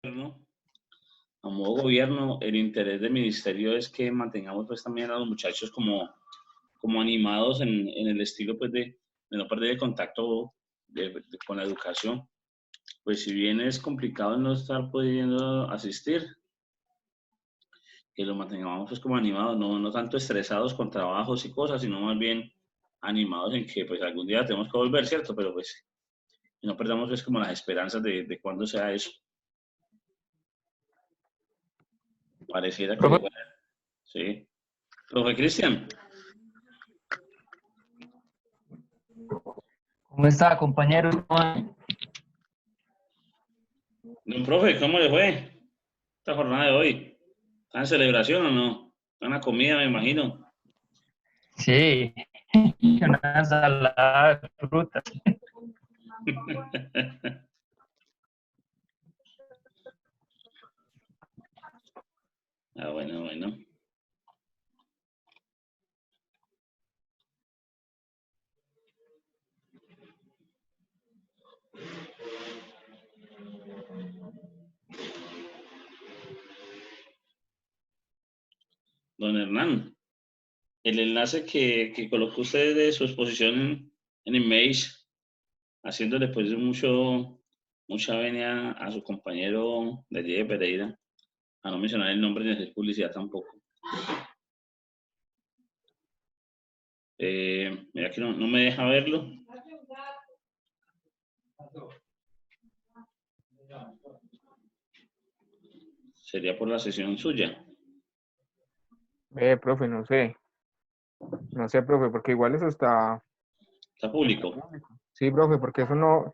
gobierno, a modo gobierno, el interés del ministerio es que mantengamos pues también a los muchachos como animados en el estilo pues de no perder el contacto con la educación. Pues si bien es complicado no estar pudiendo asistir, que lo mantengamos pues como animados, no tanto estresados con trabajos y cosas, sino más bien animados en que pues algún día tenemos que volver, ¿cierto? Pero pues no perdamos pues como las esperanzas de cuándo sea eso. Pareciera que, Profe, bueno, sí. Profe Cristian, ¿cómo está, compañero? don profe, ¿cómo le fue esta jornada de hoy? ¿Está en celebración o no? ¿Está en la comida, me imagino? Sí, una ensalada de frutas. Ah, bueno, bueno. Don Hernán, el enlace que colocó usted de su exposición en Image, haciéndole pues mucha venia a su compañero de allí de Pereira, a no mencionar el nombre ni hacer publicidad tampoco. Mira que no me deja verlo. Sería por la sesión suya. Profe, no sé. No sé, profe, porque igual eso está Está público. público. Sí, profe, porque eso no,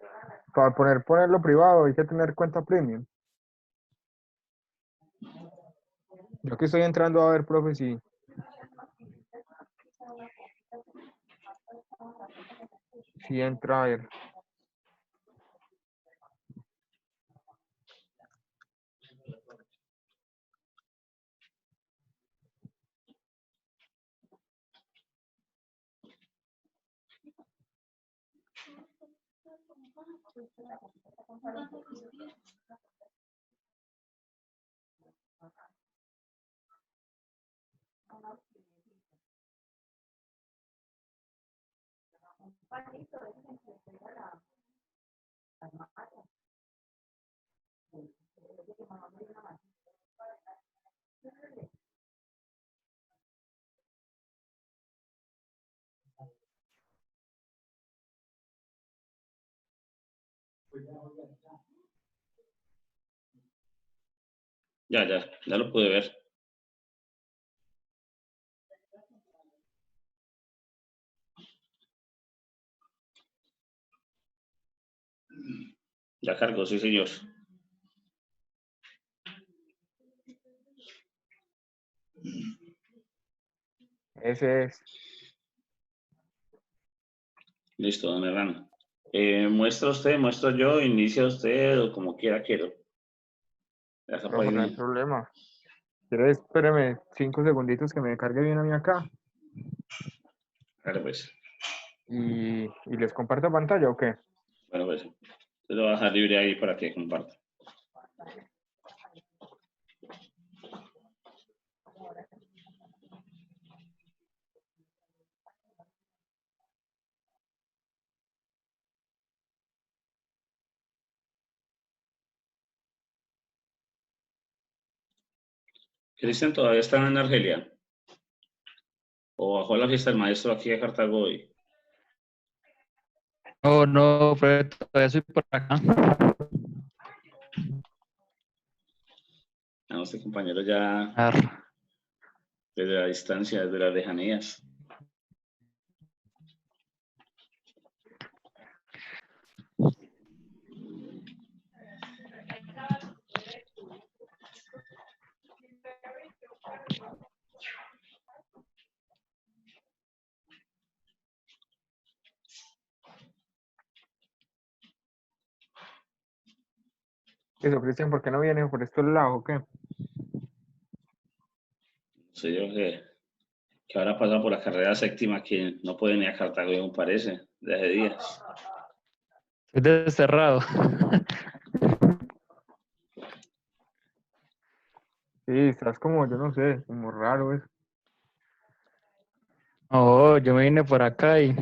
para ponerlo privado hay que tener cuenta premium. Yo aquí estoy entrando a ver, profe, si entra a ver. Ya lo pude ver. Ya cargó, sí, señor. Ese es. Listo, don Hernán. Muestra usted, muestro yo, inicia usted o como quiero. Acá Profe, no hay problema. ¿Quiere? Espéreme 5 segunditos que me cargue bien a mí acá Claro, pues. y les comparto pantalla, ¿o qué? Bueno, pues. Te lo voy a dejar libre ahí para que comparta. Cristian todavía está en Argelia. O bajó a la fiesta del maestro aquí a Cartago hoy. No, profe, todavía estoy por acá. A este compañero ya desde la distancia, desde las lejanías. Eso, Cristian, ¿por qué no viene por estos lados, o qué? No sé yo que ahora pasa por la carrera séptima que no puede ni a Cartago, me parece, de hace días. Estoy desterrado. Sí, estás como, yo no sé, como raro es. Oh, yo me vine por acá y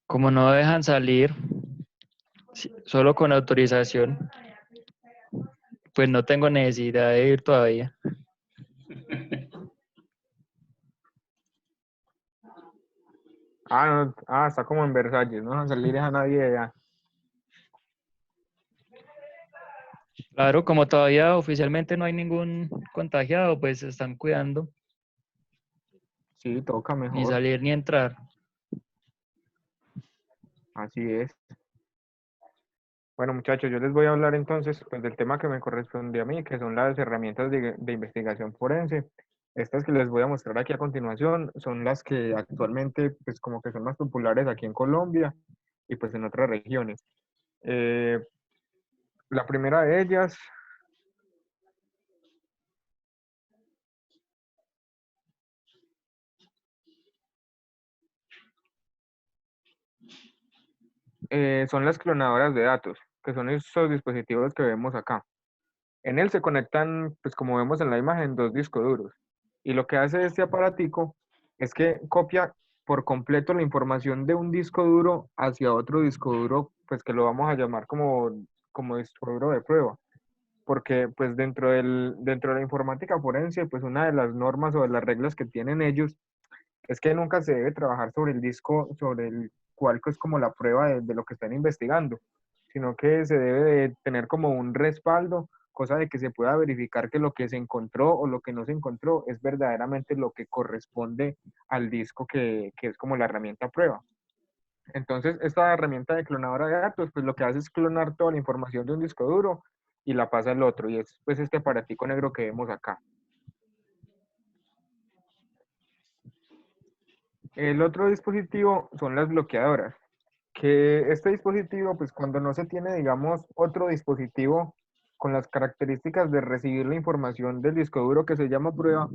como no dejan salir, solo con autorización, pues no tengo necesidad de ir todavía. Ah, no, está como en Versalles, no van a salir a nadie de allá. Claro, como todavía oficialmente no hay ningún contagiado, pues se están cuidando, Sí, toca ni mejor, salir ni entrar. así es. Bueno, muchachos, yo les voy a hablar entonces pues, del tema que me corresponde a mí, que son las herramientas de investigación forense. Estas que les voy a mostrar aquí a continuación son las que actualmente pues como que son más populares aquí en Colombia y pues en otras regiones. Eh, la primera de ellas, son las clonadoras de datos, que son estos dispositivos que vemos acá. En él se conectan, pues como vemos en la imagen, dos discos duros. Y lo que hace este aparatico es que copia por completo la información de un disco duro hacia otro disco duro, pues que lo vamos a llamar como disco duro de prueba. Porque pues dentro de la informática forense, pues una de las normas o de las reglas que tienen ellos es que nunca se debe trabajar sobre el disco sobre el cual es como la prueba de lo que están investigando, sino que se debe de tener como un respaldo, cosa de que se pueda verificar que lo que se encontró o lo que no se encontró es verdaderamente lo que corresponde al disco que es como la herramienta prueba. Entonces, esta herramienta de clonadora de datos, pues lo que hace es clonar toda la información de un disco duro y la pasa al otro, y es pues este aparatico negro que vemos acá. El otro dispositivo son las bloqueadoras, que este dispositivo, pues cuando no se tiene, digamos, otro dispositivo con las características de recibir la información del disco duro que se llama prueba,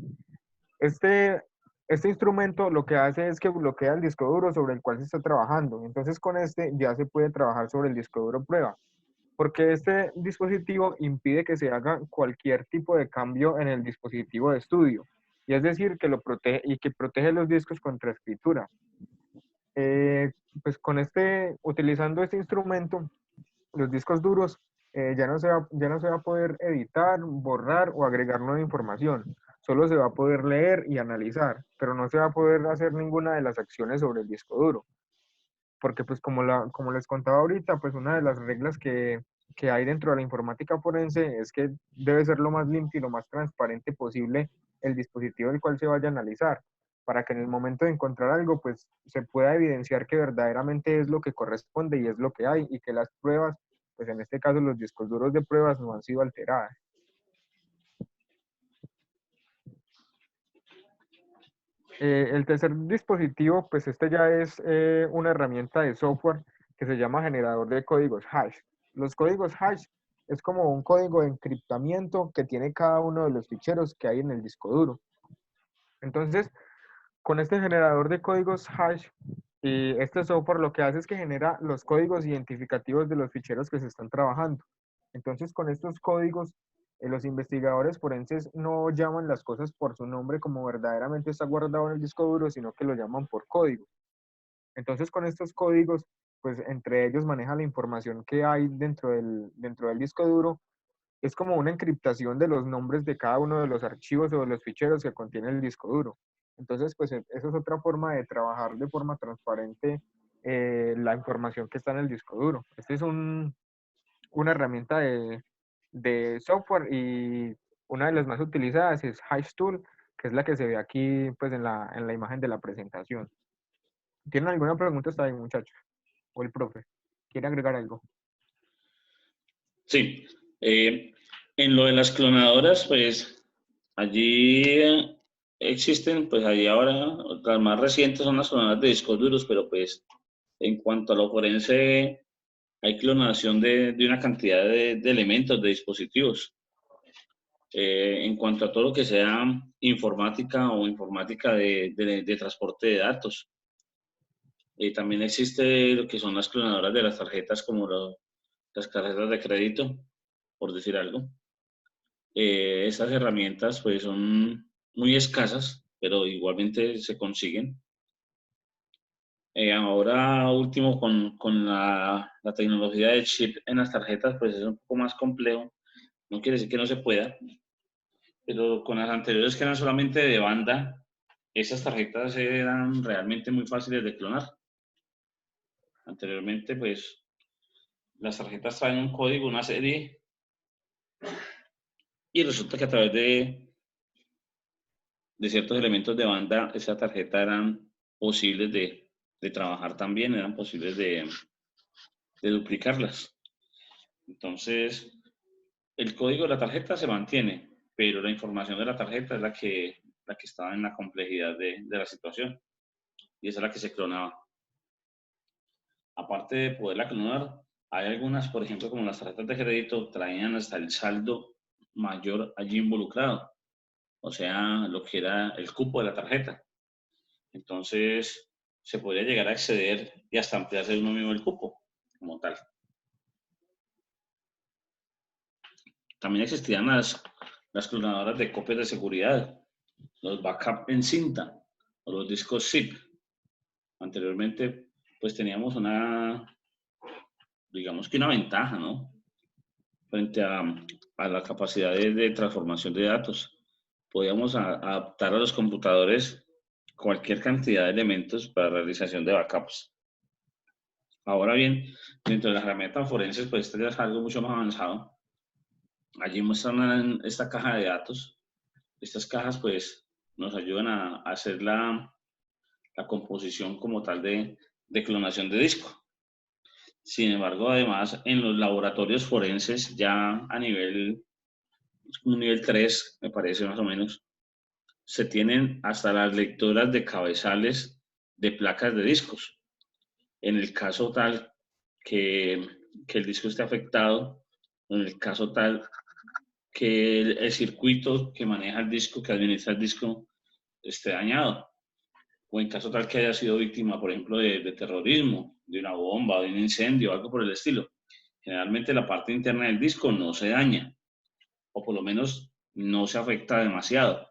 este, este instrumento lo que hace es que bloquea el disco duro sobre el cual se está trabajando. Entonces con este ya se puede trabajar sobre el disco duro prueba, porque este dispositivo impide que se haga cualquier tipo de cambio en el dispositivo de estudio. Y es decir, que lo protege y que protege los discos contra escritura. Eh, pues utilizando este instrumento, los discos duros ya no se va a poder editar, borrar o agregar nueva información. Solo se va a poder leer y analizar, pero no se va a poder hacer ninguna de las acciones sobre el disco duro. Porque pues como les contaba ahorita, pues una de las reglas que hay dentro de la informática forense es que debe ser lo más limpio y lo más transparente posible el dispositivo del cual se vaya a analizar, para que en el momento de encontrar algo, pues se pueda evidenciar que verdaderamente es lo que corresponde y es lo que hay, y que las pruebas, pues en este caso los discos duros de pruebas no han sido alteradas. El tercer dispositivo, pues este ya es una herramienta de software que se llama generador de códigos hash. Los códigos hash es como un código de encriptamiento que tiene cada uno de los ficheros que hay en el disco duro. Entonces, con este generador de códigos hash, y este software lo que hace es que genera los códigos identificativos de los ficheros que se están trabajando. Entonces, con estos códigos, los investigadores forenses no llaman las cosas por su nombre como verdaderamente está guardado en el disco duro, sino que lo llaman por código. Entonces, con estos códigos, pues entre ellos maneja la información que hay dentro del disco duro. Es como una encriptación de los nombres de cada uno de los archivos o de los ficheros que contiene el disco duro. Entonces, pues eso es otra forma de trabajar de forma transparente la información que está en el disco duro. Este es una herramienta de software, y una de las más utilizadas es HashTool, que es la que se ve aquí pues en la imagen de la presentación. ¿Tienen alguna pregunta hasta ahí, muchachos? O el profe. ¿Quiere agregar algo? Sí. En lo de las clonadoras, pues allí existen, pues allí ahora, las más recientes son las clonadoras de discos duros, pero pues en cuanto a lo forense, hay clonación de una cantidad de elementos, de dispositivos. En cuanto a todo lo que sea informática o informática de transporte de datos. También existe lo que son las clonadoras de las tarjetas, como las tarjetas de crédito, por decir algo. Estas herramientas pues son muy escasas, pero igualmente se consiguen. Ahora último con la tecnología de chip en las tarjetas pues es un poco más complejo. No quiere decir que no se pueda, pero con las anteriores que eran solamente de banda, esas tarjetas eran realmente muy fáciles de clonar. Anteriormente pues las tarjetas traen un código, una serie, y resulta que a través de ciertos elementos de banda, esa tarjeta eran posibles de trabajar también, eran posibles de duplicarlas. Entonces, el código de la tarjeta se mantiene, pero la información de la tarjeta es la que estaba en la complejidad de la situación, y esa es la que se clonaba. Aparte de poderla clonar, hay algunas, por ejemplo, como las tarjetas de crédito, traían hasta el saldo mayor allí involucrado, o sea, lo que era el cupo de la tarjeta. Entonces, se podría llegar a exceder y hasta ampliarse uno mismo el cupo como tal. También existían las clonadoras de copias de seguridad, los backup en cinta o los discos zip. Anteriormente, pues teníamos digamos que una ventaja, ¿no? Frente a la capacidad de transformación de datos. Podíamos adaptar a los computadores cualquier cantidad de elementos para realización de backups. Ahora bien, dentro de las herramientas forenses, pues esto ya es algo mucho más avanzado. Allí muestran esta caja de datos. Estas cajas, pues, nos ayudan a hacer la composición como tal de clonación de disco. Sin embargo, además, en los laboratorios forenses, ya a un nivel 3, me parece más o menos, se tienen hasta las lectoras de cabezales de placas de discos. En el caso tal que, que el disco esté afectado, en el caso tal que el circuito que maneja el disco, que administra el disco, esté dañado, o en caso tal que haya sido víctima, por ejemplo, de terrorismo, de una bomba, de un incendio, algo por el estilo. Generalmente la parte interna del disco no se daña, o por lo menos no se afecta demasiado.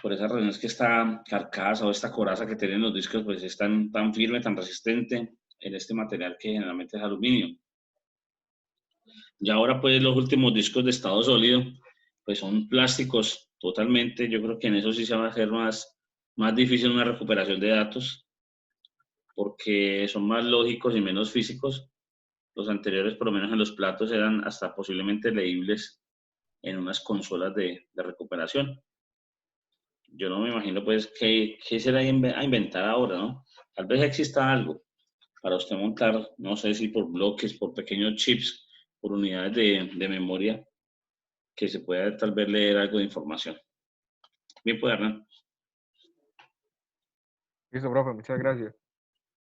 Por esa razón es que esta carcasa o esta coraza que tienen los discos pues es tan firme, tan resistente en este material que generalmente es aluminio. Y ahora pues los últimos discos de estado sólido pues son plásticos totalmente. Yo creo que en eso sí se va a hacer más difícil una recuperación de datos porque son más lógicos y menos físicos. Los anteriores, por lo menos en los platos, eran hasta posiblemente leíbles en unas consolas de recuperación. Yo no me imagino pues qué será a inventar ahora, ¿no? Tal vez exista algo para usted montar, no sé si por bloques, por pequeños chips, por unidades de memoria, que se pueda tal vez leer algo de información. Bien, pues, Hernán. Listo, profe, muchas gracias.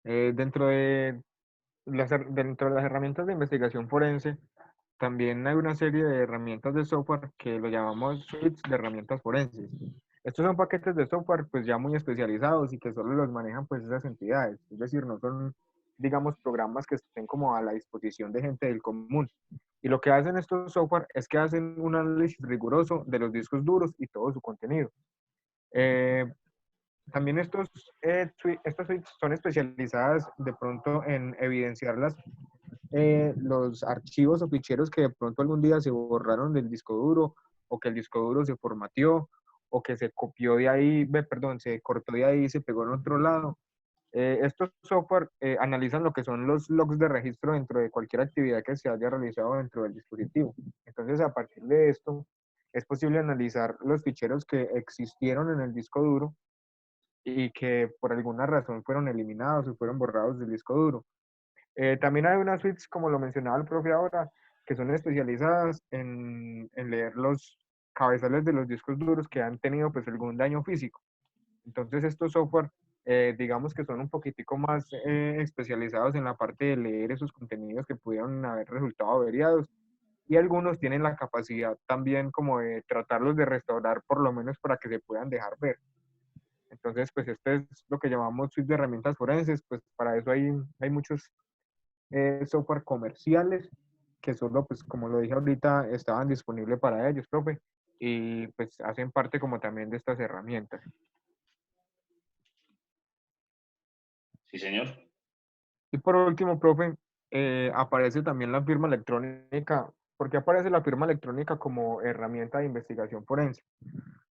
Dentro de las herramientas de investigación forense, también hay una serie de herramientas de software que lo llamamos suites de herramientas forenses. Estos son paquetes de software pues ya muy especializados y que solo los manejan pues esas entidades. Es decir, no son, digamos, programas que estén como a la disposición de gente del común. Y lo que hacen estos software es que hacen un análisis riguroso de los discos duros y todo su contenido. Eh, También estas suites son especializadas de pronto en evidenciar los archivos o ficheros que de pronto algún día se borraron del disco duro o que el disco duro se formateó o que se copió de ahí, perdón, se cortó de ahí y se pegó en otro lado. Estos software analizan lo que son los logs de registro dentro de cualquier actividad que se haya realizado dentro del dispositivo. Entonces, a partir de esto, es posible analizar los ficheros que existieron en el disco duro y que por alguna razón fueron eliminados o fueron borrados del disco duro. También hay unas suites, como lo mencionaba el profe ahora, que son especializadas en leer los cabezales de los discos duros que han tenido pues algún daño físico. Entonces estos software, digamos que son un poquitico más especializados en la parte de leer esos contenidos que pudieron haber resultado averiados y algunos tienen la capacidad también como de tratarlos de restaurar por lo menos para que se puedan dejar ver. Entonces, pues este es lo que llamamos suite de herramientas forenses, pues para eso hay muchos software comerciales que solo, pues como lo dije ahorita, estaban disponibles para ellos, profe, y pues hacen parte como también de estas herramientas. Sí, señor. Y por último, profe, aparece también la firma electrónica. ¿Por qué aparece la firma electrónica como herramienta de investigación forense?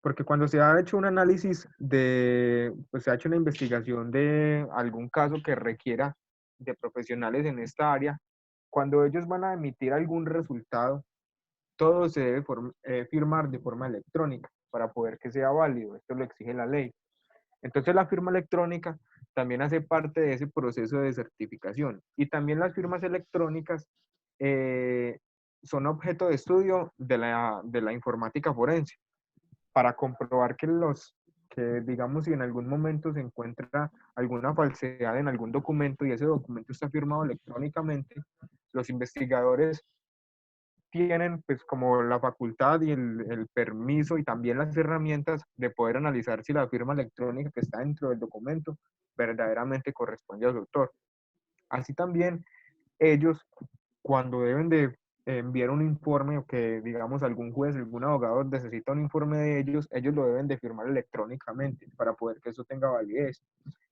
Porque cuando se ha hecho un análisis pues se ha hecho una investigación de algún caso que requiera de profesionales en esta área, cuando ellos van a emitir algún resultado, todo se debe firmar de forma electrónica para poder que sea válido. Esto lo exige la ley. Entonces la firma electrónica también hace parte de ese proceso de certificación. Y también las firmas electrónicas eh, son objeto de estudio de la informática forense para comprobar que digamos, si en algún momento se encuentra alguna falsedad en algún documento y ese documento está firmado electrónicamente, los investigadores tienen pues como la facultad y el permiso y también las herramientas de poder analizar si la firma electrónica que está dentro del documento verdaderamente corresponde al autor. Así también ellos, cuando deben de enviar un informe o que digamos algún juez, algún abogado necesita un informe de ellos, ellos lo deben de firmar electrónicamente para poder que eso tenga validez.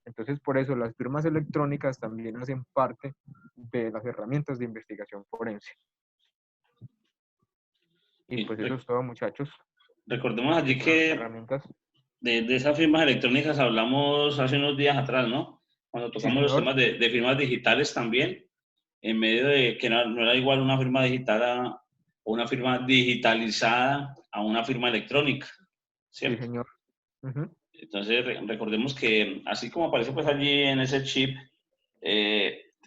Entonces, por eso las firmas electrónicas también hacen parte de las herramientas de investigación forense. Y Y pues eso es todo, muchachos. recordemos allí Las que herramientas. de esas firmas electrónicas hablamos hace unos días atrás, ¿no? Cuando Sí, tocamos los señor. temas de firmas digitales también, en medio de que no era igual una firma digital o una firma digitalizada a una firma electrónica, Sí, ¿cierto? señor. Ujú. Entonces, recordemos que así como aparece pues allí en ese chip,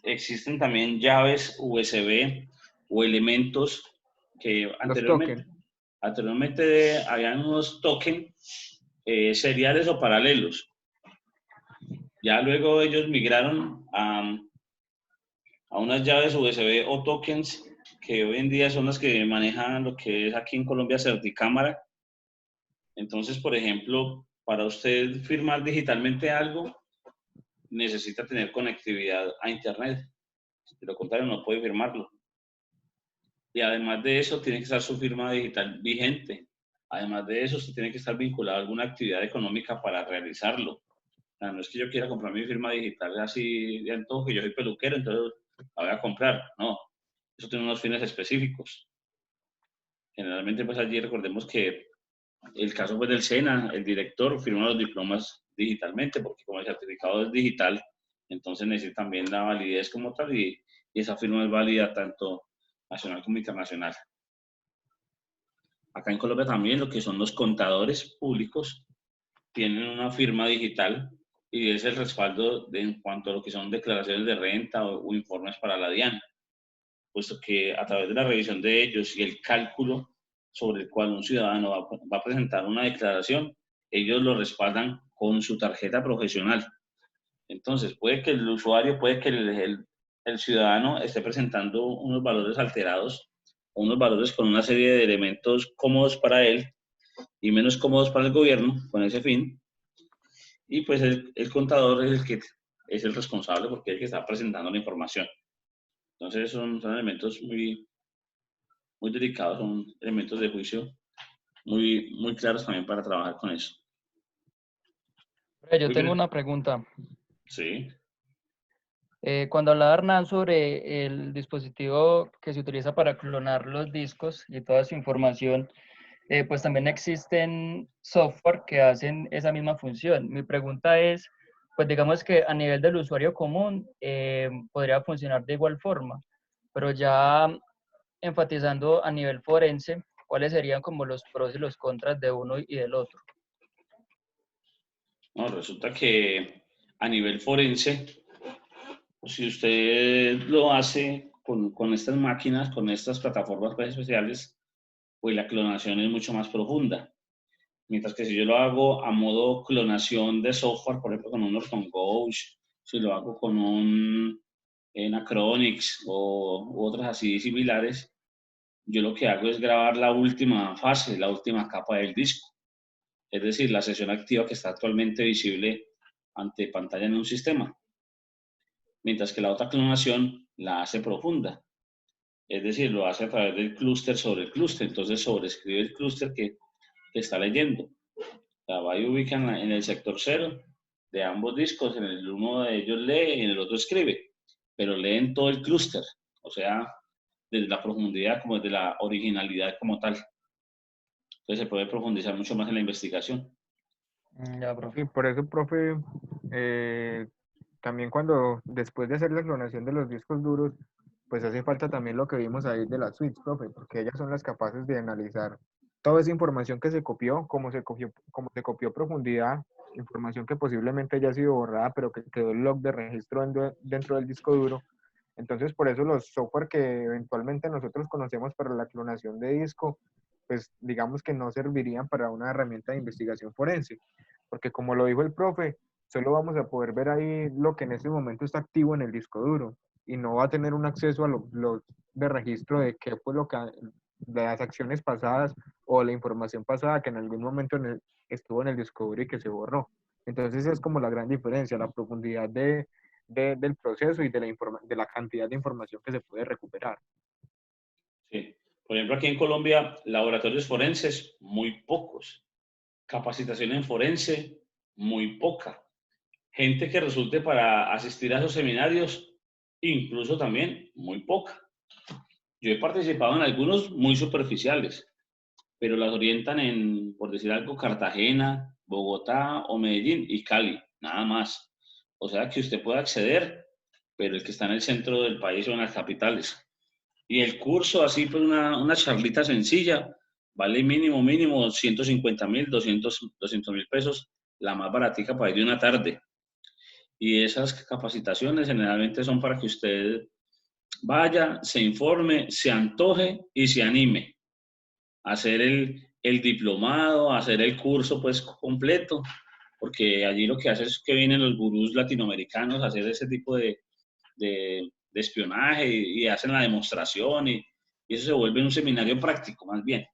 existen también llaves USB o elementos que Los tokens. anteriormente habían unos tokens seriales o paralelos. Ya luego ellos migraron a unas llaves USB o tokens que hoy en día son las que manejan lo que es aquí en Colombia Certicámara. Entonces, por ejemplo, para usted firmar digitalmente algo, necesita tener conectividad a Internet. De lo contrario, no puede firmarlo. Y además de eso, tiene que estar su firma digital vigente. Además de eso, usted tiene que estar vinculado a alguna actividad económica para realizarlo. O sea, no es que yo quiera comprar mi firma digital así de antojo, que yo soy peluquero, entonces la voy a comprar. No, eso tiene unos fines específicos. Generalmente, pues allí recordemos que el caso pues, del SENA, el director firma los diplomas digitalmente, porque como el certificado es digital, entonces necesita también la validez como tal y esa firma es válida tanto nacional como internacional. Acá en Colombia también lo que son los contadores públicos tienen una firma digital y es el respaldo en cuanto a lo que son declaraciones de renta o informes para la DIAN, puesto que a través de la revisión de ellos y el cálculo sobre el cual un ciudadano va a presentar una declaración, ellos lo respaldan con su tarjeta profesional. Entonces, puede que el usuario, puede que el ciudadano esté presentando unos valores alterados, unos valores con una serie de elementos cómodos para él y menos cómodos para el gobierno, con ese fin. Y pues el contador es el que es el responsable porque es el que está presentando la información. Entonces, son elementos muy delicados, son elementos de juicio muy claros también para trabajar con eso. Yo Muy tengo bien. una pregunta. Sí. Cuando hablaba Hernán sobre el dispositivo que se utiliza para clonar los discos y toda su información, pues también existen software que hacen esa misma función. Mi pregunta es, pues digamos que a nivel del usuario común podría funcionar de igual forma, pero ya enfatizando a nivel forense, ¿cuáles serían como los pros y los contras de uno y del otro? No, resulta que a nivel forense, si usted lo hace con estas máquinas, con estas plataformas pues, especiales, pues la clonación es mucho más profunda. Mientras que si yo lo hago a modo clonación de software, por ejemplo, con un Norton Gauge, si lo hago con un Anacronix u otras así similares, yo lo que hago es grabar la última fase, la última capa del disco. Es decir, la sesión activa que está actualmente visible ante pantalla en un sistema. Mientras que la otra clonación la hace profunda. Es decir, lo hace a través del clúster sobre el clúster. Entonces sobrescribe el clúster que está leyendo. La va y ubica en el sector 0 de ambos discos. En el uno de ellos lee y en el otro escribe, pero lee en todo el clúster. O sea, desde la profundidad como desde la originalidad como tal. Entonces se puede profundizar mucho más en la investigación. Ya, profe. Sí, por eso, profe, eh, también cuando después de hacer la clonación de los discos duros, pues hace falta también lo que vimos ahí de las suites, profe, porque ellas son las capaces de analizar toda esa información que se copió, cómo se copió profundidad, información que posiblemente haya sido borrada, pero que quedó el log de registro dentro del disco duro. Entonces, por eso los software que eventualmente nosotros conocemos para la clonación de disco, pues digamos que no servirían para una herramienta de investigación forense, porque como lo dijo el profe, solo vamos a poder ver ahí lo que en este momento está activo en el disco duro y no va a tener un acceso a los de registro de qué fue lo que de las acciones pasadas o la información pasada que en algún momento estuvo en el disco duro y que se borró. Entonces es como la gran diferencia, la profundidad del proceso y de la cantidad de información que se puede recuperar. Sí. Por ejemplo, aquí en Colombia, laboratorios forenses, muy pocos. Capacitación en forense, muy poca. Gente que resulte para asistir a esos seminarios, incluso también muy poca. Yo he participado en algunos muy superficiales, pero las orientan en, por decir algo, Cartagena, Bogotá o Medellín y Cali, nada más. O sea que usted puede acceder, pero el que está en el centro del país o en las capitales. Y el curso, así pues una charlita sencilla, vale mínimo 150.000, 200.000 pesos, la más baratica para ir de una tarde. Y esas capacitaciones generalmente son para que usted vaya, se informe, se antoje y se anime a hacer el diplomado, a hacer el curso pues completo, porque allí lo que hace es que vienen los gurús latinoamericanos a hacer ese tipo de espionaje y hacen la demostración y eso se vuelve un seminario práctico más bien,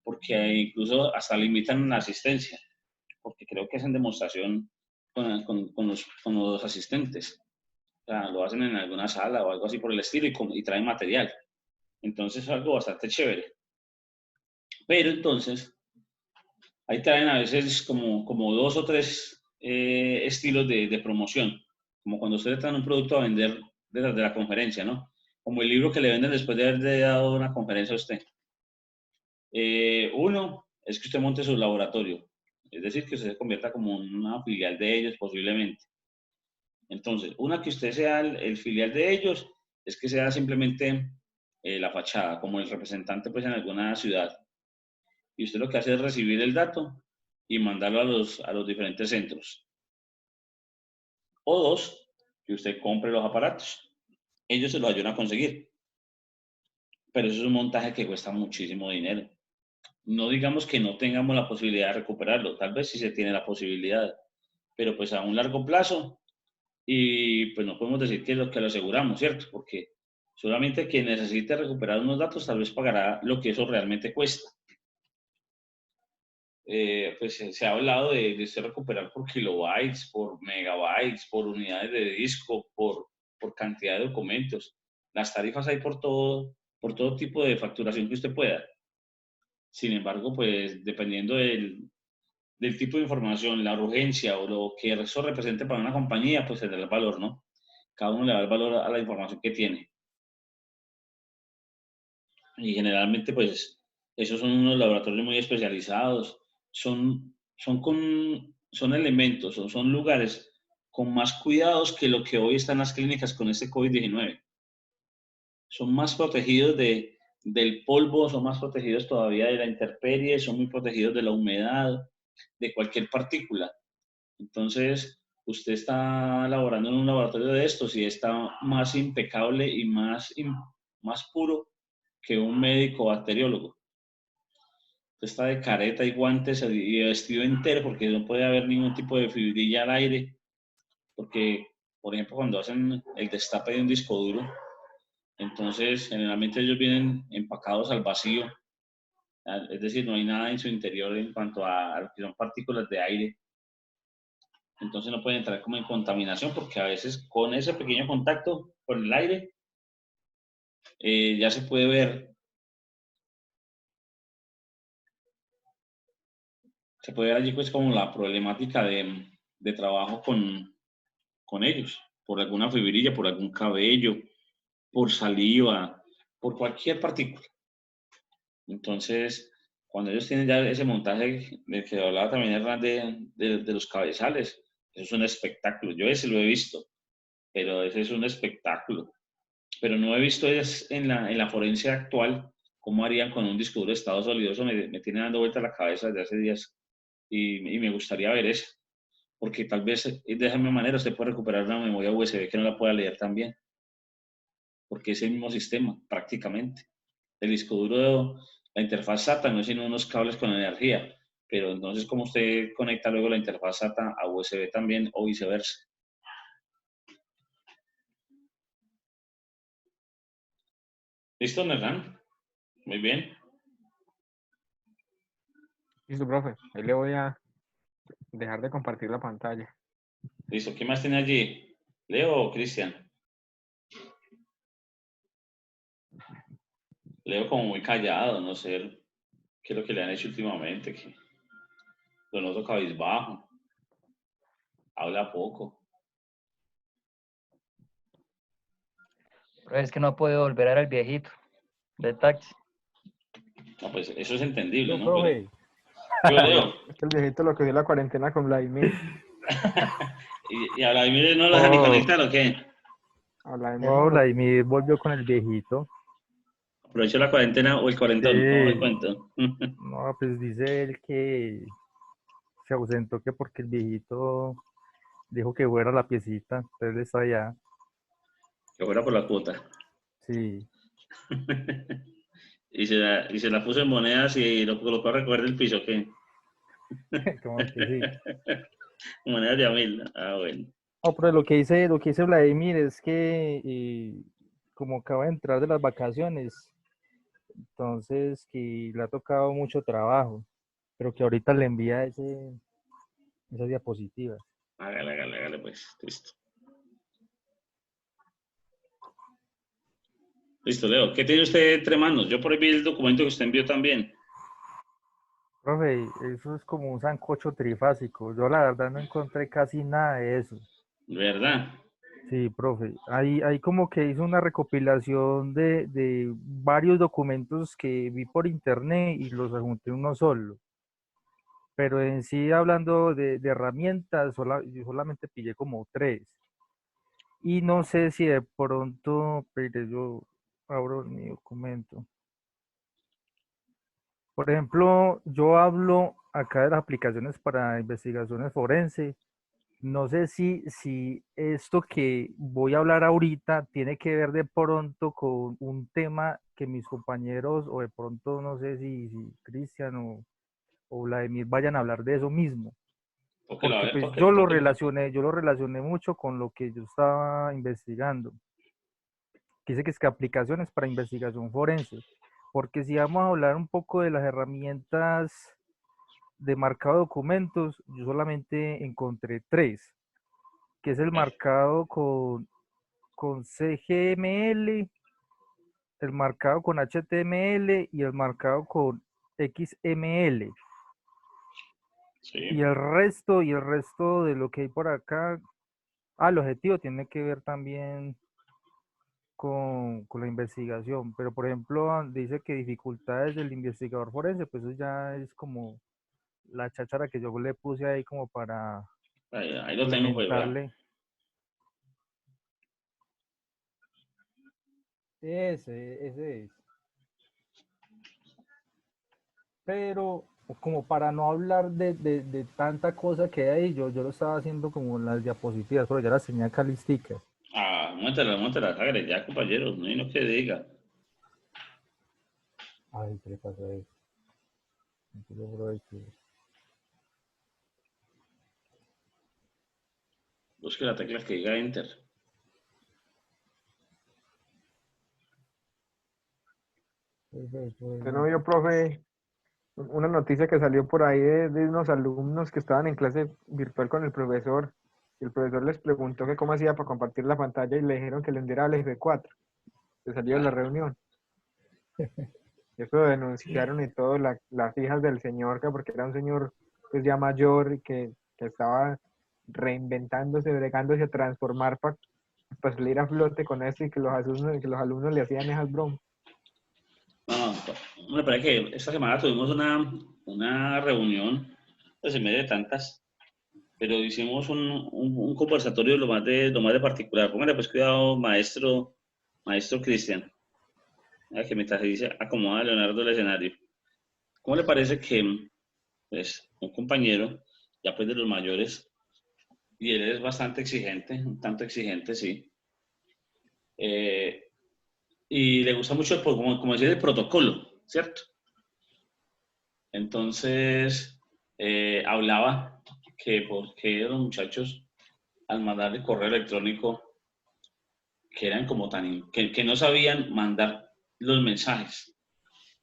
porque incluso hasta limitan la asistencia, porque creo que hacen demostración con los asistentes. O sea, lo hacen en alguna sala o algo así por el estilo y traen material. Entonces es algo bastante chévere. Pero entonces, ahí traen a veces como dos o tres estilos de promoción, como cuando ustedes traen un producto a vender de la conferencia, ¿no? Como el libro que le venden después de haberle dado una conferencia a usted. Uno es que usted monte su laboratorio, es decir, que usted se convierta como una filial de ellos posiblemente. Entonces, una que usted sea el filial de ellos es que sea simplemente la fachada, como el representante pues en alguna ciudad. Y usted lo que hace es recibir el dato y mandarlo a los diferentes centros. O dos, que usted compre los aparatos. Ellos se los ayudan a conseguir. Pero eso es un montaje que cuesta muchísimo dinero. No digamos que no tengamos la posibilidad de recuperarlo, tal vez sí se tiene la posibilidad, pero pues a un largo plazo y pues no podemos decir que es lo que lo aseguramos, ¿cierto? Porque solamente quien necesite recuperar unos datos tal vez pagará lo que eso realmente cuesta. Pues se ha hablado de usted recuperar por kilobytes, por megabytes, por unidades de disco, por cantidad de documentos. Las tarifas hay por todo tipo de facturación que usted pueda. Sin embargo, pues dependiendo del tipo de información, la urgencia o lo que eso represente para una compañía, pues se le da el valor, ¿no? Cada uno le da el valor a la información que tiene. Y generalmente, pues, esos son unos laboratorios muy especializados, son elementos o son lugares con más cuidados que lo que hoy están las clínicas con este COVID-19. Son más protegidos del polvo, son más protegidos todavía de la intemperie, son muy protegidos de la humedad, de cualquier partícula. Entonces, usted está laborando en un laboratorio de estos y está más impecable y más puro que un médico bacteriólogo. Usted está de careta y guantes y vestido entero porque no puede haber ningún tipo de fibrilla al aire. Porque, por ejemplo, cuando hacen el destape de un disco duro, entonces generalmente ellos vienen empacados al vacío. Es decir, no hay nada en su interior en cuanto a lo que son partículas de aire. Entonces no pueden entrar como en contaminación porque a veces con ese pequeño contacto con el aire ya se puede ver, allí pues como la problemática de trabajo con ellos, por alguna fibrilla, por algún cabello, por saliva, por cualquier partícula. Entonces, cuando ellos tienen ya ese montaje del que hablaba también Hernán de los cabezales, eso es un espectáculo. Yo ese lo he visto, pero ese es un espectáculo. Pero no he visto es en la forense actual cómo harían con un disco duro de estado sólido. Eso me tiene dando vuelta la cabeza desde hace días y me gustaría ver eso. Porque tal vez de esa misma manera usted puede recuperar una memoria USB que no la pueda leer también. Porque es el mismo sistema, prácticamente. El disco duro, la interfaz SATA no es sino unos cables con energía, pero entonces cómo usted conecta luego la interfaz SATA a USB también o viceversa. ¿Listo, Hernán? Muy bien. Listo, profe. Ahí le voy a dejar de compartir la pantalla. Listo. ¿Qué más tiene allí? ¿Leo o Cristian? Leo como muy callado, no sé qué es lo que le han hecho últimamente, que lo noto cabizbajo, habla poco. Pero es que no puedo volver a ver al viejito de taxi. No, pues eso es entendible, No, ¿no? Pero profe. yo leo. Es que el viejito lo cogió la cuarentena con Vladimir. y a Vladimir no lo dejan ni Oh, conectar, ¿o qué? A Vladimir no, no lo... Vladimir volvió con el viejito. ¿Aprovechó la cuarentena o el cuarentón? ¿Cómo me Sí, cuento? no, pues dice él que se ausentó que porque el viejito dijo que fuera la piecita, entonces él está allá. Que fuera por la cuota. Sí, y se la puso en monedas y lo colocó a recoger del piso, ¿qué? como que sí. Monedas de a 1000. Ah, bueno. No, pero lo que dice Vladimir es que como acaba de entrar de las vacaciones, entonces que le ha tocado mucho trabajo, pero que ahorita le envía esas diapositivas. Hágale, pues. Listo. Listo, Leo. ¿Qué tiene usted entre manos? Yo por ahí vi el documento que usted envió también. Profe, eso es como un sancocho trifásico. Yo la verdad no encontré casi nada de eso. ¿Verdad? Sí, profe. Ahí como que hizo una recopilación de varios documentos que vi por internet y los adjunté en uno solo. Pero en sí, hablando de herramientas, yo solamente pillé como tres. Y no sé si de pronto, pero yo abro mi documento. Por ejemplo, yo hablo acá de las aplicaciones para investigaciones forenses. No sé si esto que voy a hablar ahorita tiene que ver de pronto con un tema que mis compañeros, o de pronto no sé si Cristian o Vladimir vayan a hablar de eso mismo. Tóquelo, a Porque ver, pues tóquelo, tóquelo. yo lo relacioné mucho con lo que yo estaba investigando. Que dice que es que aplicaciones para investigación forense. Porque si vamos a hablar un poco de las herramientas de marcado de documentos, yo solamente encontré tres, que es el marcado con CGML, el marcado con HTML y el marcado con XML. Sí. Y el resto de lo que hay por acá, el objetivo tiene que ver también con la investigación, pero por ejemplo dice que dificultades del investigador forense, pues eso ya es como la cháchara que yo le puse ahí como para Ahí lo tengo, pues, vea. complementarle. Ese es. Pero como para no hablar de tanta cosa que hay, yo lo estaba haciendo como en las diapositivas, pero ya las tenía acá listicas. Muéstrala, hágale ya, compañeros. No hay no que diga. Ay, ¿qué le pasó a eso? ¿Qué logró decir? Busque la tecla que diga Enter. Usted no vio, profe, una noticia que salió por ahí de unos alumnos que estaban en clase virtual con el profesor. Y el profesor les preguntó que cómo hacía para compartir la pantalla y le dijeron que le enviara al F4. se salió de la reunión. Eso denunciaron y todo, las hijas del señor, que porque era un señor pues ya mayor y que estaba reinventándose, bregándose a transformar para salir a flote con eso y que los alumnos le hacían esas bromas. No, me parece que esta semana tuvimos una reunión, pues en medio de tantas, pero hicimos un conversatorio lo más de particular. Póngale pues cuidado, maestro Cristian, que mientras se dice acomoda a Leonardo el escenario. ¿Cómo le parece que pues, un compañero, ya pues de los mayores, y él es bastante exigente, un tanto exigente, sí, y le gusta mucho, como decir, el protocolo, ¿cierto? Entonces, hablaba que porque los muchachos, al mandarle correo electrónico, que eran como que no sabían mandar los mensajes.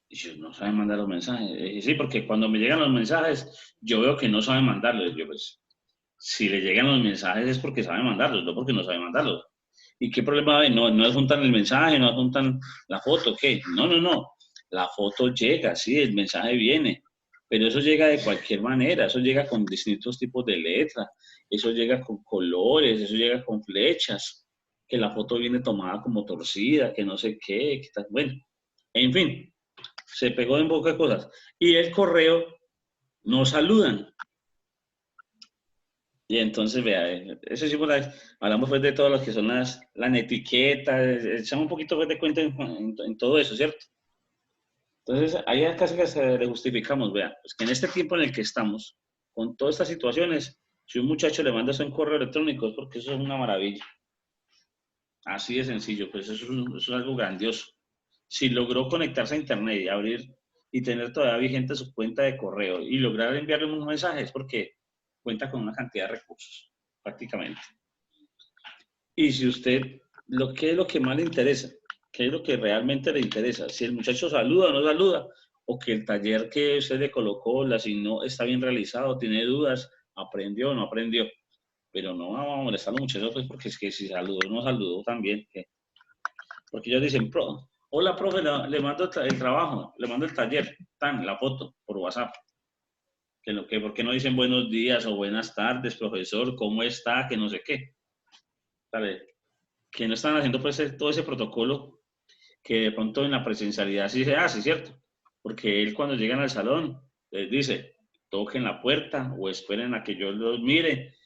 Y yo, no saben mandar los mensajes. Y sí, porque cuando me llegan los mensajes, yo veo que no saben mandarlos. Yo, pues, si le llegan los mensajes es porque saben mandarlos, no porque no saben mandarlos. ¿Y qué problema hay? No, no adjuntan el mensaje, no adjuntan la foto, ¿qué? No, no, no. La foto llega, sí, el mensaje viene, pero eso llega de cualquier manera, eso llega con distintos tipos de letra, eso llega con colores, eso llega con flechas, que la foto viene tomada como torcida, que no sé qué, que tal. Bueno, en fin, se pegó en pocas cosas. Y el correo no saludan. Y entonces, vea, eso sí, hablamos pues de todo lo que son las etiquetas, echamos un poquito pues, de cuenta en todo eso, ¿cierto? Entonces, ahí casi que se le justificamos, vea, pues que en este tiempo en el que estamos, con todas estas situaciones, si un muchacho le manda eso en correo electrónico, es porque eso es una maravilla. Así de sencillo, pues eso es algo grandioso. Si logró conectarse a internet y abrir y tener todavía vigente su cuenta de correo y lograr enviarle unos mensajes, porque cuenta con una cantidad de recursos, prácticamente. Y si usted, ¿qué es lo que más le interesa? ¿Qué es lo que realmente le interesa? Si el muchacho saluda o no saluda, o que el taller que usted le colocó, le asignó, está bien realizado, tiene dudas, aprendió o no aprendió. Pero no vamos a molestar a los muchachos, pues, porque es que si saludó o no saludó también. Porque ellos dicen, hola, profe, le mando el trabajo, le mando el taller, la foto por WhatsApp. ¿Por qué no dicen buenos días o buenas tardes, profesor? ¿Cómo está? Que no sé qué. ¿Sabe? Que no están haciendo pues todo ese protocolo que de pronto en la presencialidad sí se hace, ¿cierto? Porque él cuando llegan al salón, les dice, toquen la puerta o esperen a que yo los mire.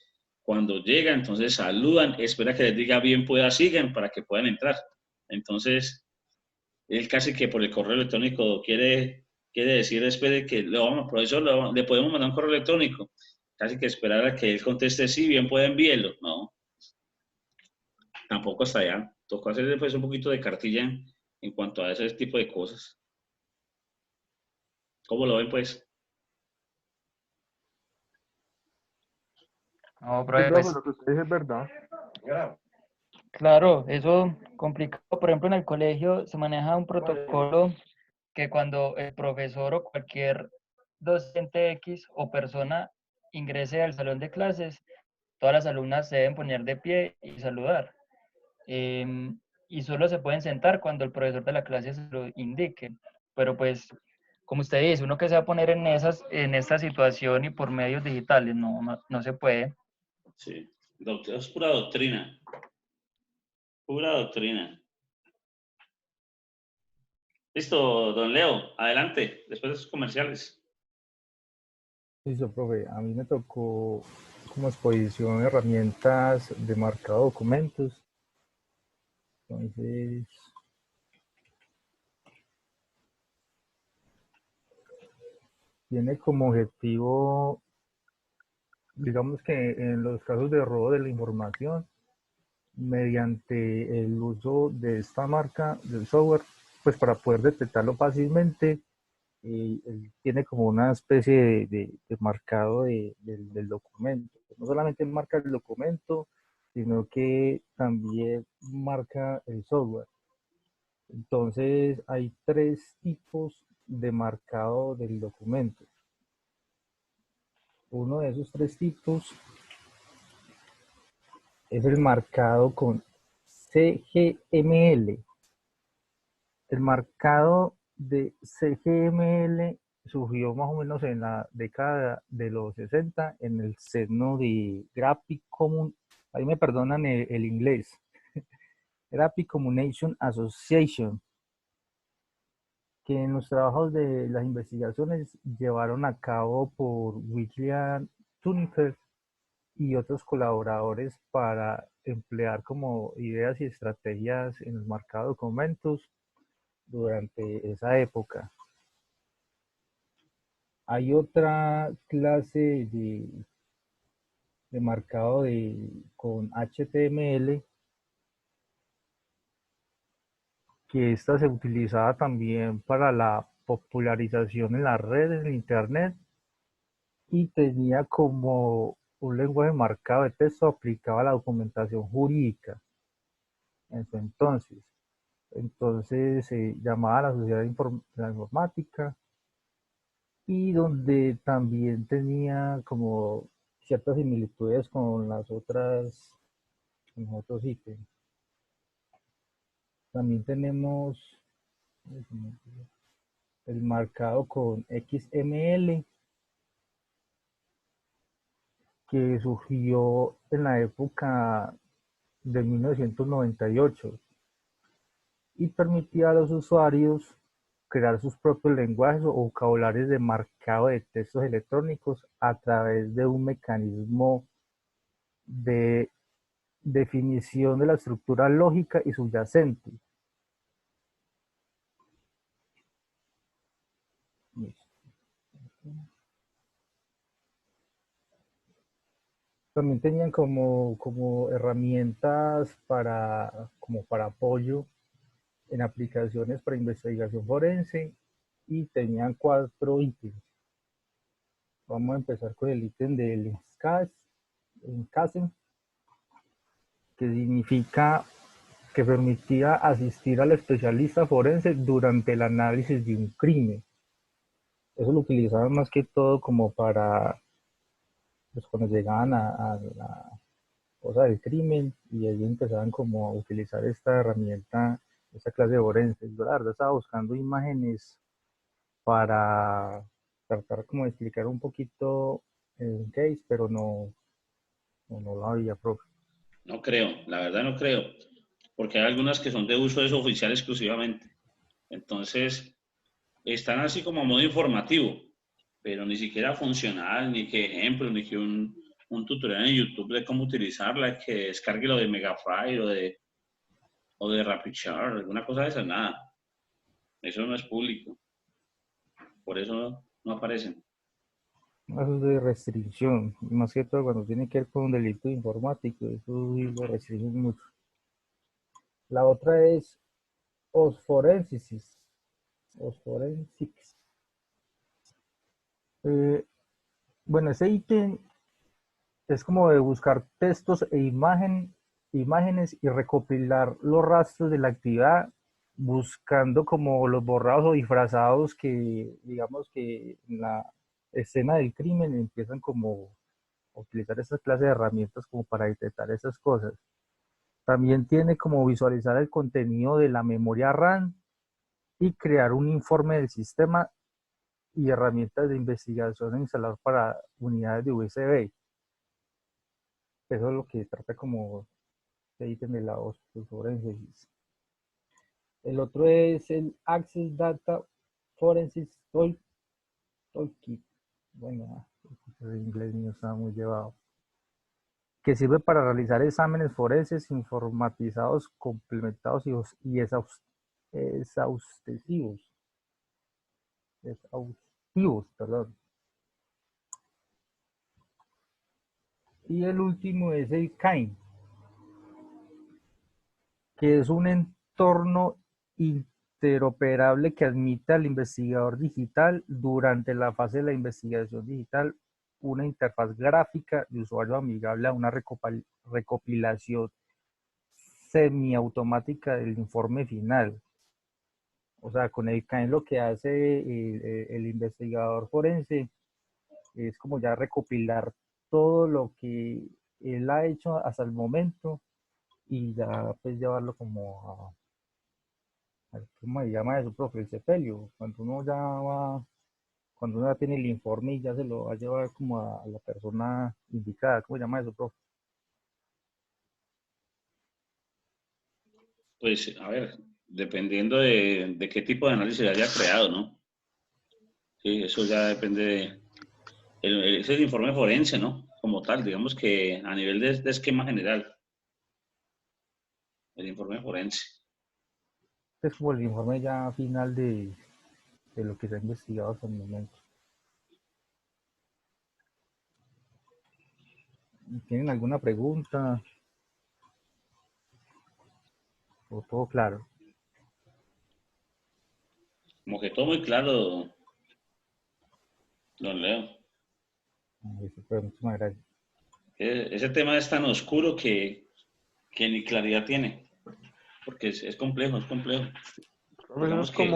Cuando llegan, entonces saludan, espera que les diga bien pueda, sigan para que puedan entrar. Entonces, él casi que por el correo electrónico quiere decir, espere que profesor, le podemos mandar un correo electrónico. Casi que esperar a que él conteste, sí, bien puede enviarlo. No, tampoco hasta allá. Tocó hacer pues, un poquito de cartilla en cuanto a ese tipo de cosas. ¿Cómo lo ven, pues? No, Sí, profe, profe, pues lo que usted dice es verdad. claro, eso complicado. Por ejemplo, en el colegio se maneja un protocolo que cuando el profesor o cualquier docente X o persona ingrese al salón de clases, todas las alumnas se deben poner de pie y saludar. Y solo se pueden sentar cuando el profesor de la clase se lo indique. Pero pues, como usted dice, uno que se va a poner en esta situación y por medios digitales, no se puede. Sí, es pura doctrina. Pura doctrina. Listo, don Leo, adelante, después de sus comerciales. Listo, profe. A mí me tocó como exposición herramientas de marcado documentos. Entonces, tiene como objetivo, digamos que en los casos de robo de la información, mediante el uso de esta marca del software, pues para poder detectarlo fácilmente, tiene como una especie de marcado del documento. No solamente marca el documento, sino que también marca el software. Entonces hay tres tipos de marcado del documento. Uno de esos tres tipos es el marcado con CGML. El marcado de CGML surgió más o menos en la década de los 60 en el seno de Graphic Common, ahí me perdonan el inglés, Graphic Communication Association, que en los trabajos de las investigaciones llevaron a cabo por William Tunifer y otros colaboradores para emplear como ideas y estrategias en los marcados documentos durante esa época. Hay otra clase de marcado con HTML que esta se utilizaba también para la popularización en las redes, en internet, y tenía como un lenguaje marcado de texto aplicado a la documentación jurídica en su entonces. Entonces se llamaba la Sociedad de la Informática y donde también tenía como ciertas similitudes con las otras, con los otros ítems. También tenemos el marcado con XML, que surgió en la época de 1998 y permitía a los usuarios crear sus propios lenguajes o vocabularios de marcado de textos electrónicos a través de un mecanismo de definición de la estructura lógica y subyacente. También tenían como herramientas como para apoyo en aplicaciones para investigación forense y tenían 4 ítems. Vamos a empezar con el ítem del SCASM, que significa que permitía asistir al especialista forense durante el análisis de un crimen. Eso lo utilizaban más que todo como para, pues cuando llegaban a la cosa del crimen y ahí empezaban como a utilizar esta herramienta, esta clase de forense. Yo la verdad estaba buscando imágenes para tratar como de explicar un poquito el case, pero no lo había, profe. No creo, la verdad no creo, porque hay algunas que son de uso de oficial exclusivamente. Entonces, están así como a modo informativo, pero ni siquiera funcional, ni que ejemplo, ni que un tutorial en YouTube de cómo utilizarla, que descargue lo de Megafry o de RapidShare, alguna cosa de esa, nada. Eso no es público, por eso no aparecen. Eso es de restricción, más que todo cuando tiene que ver con un delito informático, eso sí lo restringen mucho. La otra es Osforensics. Bueno, ese ítem es como de buscar textos e imágenes y recopilar los rastros de la actividad, buscando como los borrados o disfrazados que, digamos que en la escena del crimen empiezan como a utilizar esas clases de herramientas como para detectar esas cosas. También tiene como visualizar el contenido de la memoria RAM y crear un informe del sistema y herramientas de investigación e instalar para unidades de USB. Eso es lo que trata como de ítem de la forenses. El otro es el Access Data Forensics Toolkit. Bueno, el inglés mío está muy llevado. Que sirve para realizar exámenes forenses informatizados, complementados y exhaustivos. Perdón. Y el último es el CAIN, que es un entorno interoperable que admite al investigador digital durante la fase de la investigación digital una interfaz gráfica de usuario amigable a una recopilación semiautomática del informe final. O sea, con el CAIN lo que hace el investigador forense es como ya recopilar todo lo que él ha hecho hasta el momento y ya pues llevarlo como ¿Cómo se llama eso, profe? El sepelio. Cuando uno ya tiene el informe y ya se lo va a llevar como a la persona indicada. ¿Cómo se llama eso, profe? Pues, a ver, dependiendo de qué tipo de análisis haya creado, ¿no? Sí, eso ya depende ese es el informe forense, ¿no? Como tal, digamos que a nivel de esquema general, el informe forense. Es como el informe ya final de lo que se ha investigado hasta el momento. ¿Tienen alguna pregunta? ¿O todo claro? Como que todo muy claro, don Leo. Listo, pues, muchísimas gracias. Ese tema es tan oscuro que ni claridad tiene, porque es complejo, es complejo. Pues eso es Digamos que,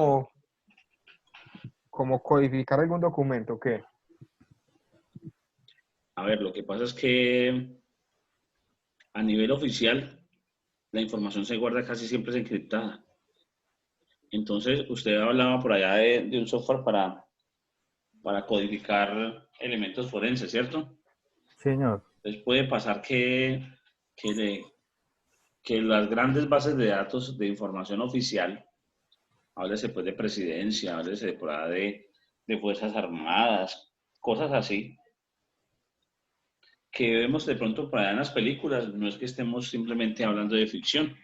como codificar algún documento, ¿qué? a ver, lo que pasa es que a nivel oficial la información se guarda casi siempre encriptada. Entonces, usted hablaba por allá de un software para codificar elementos forenses, ¿cierto? Señor, Entonces puede pasar que, le- que las grandes bases de datos de información oficial, háblese pues de presidencia, háblese por allá de Fuerzas Armadas, cosas así, que vemos de pronto por allá en las películas, no es que estemos simplemente hablando de ficción.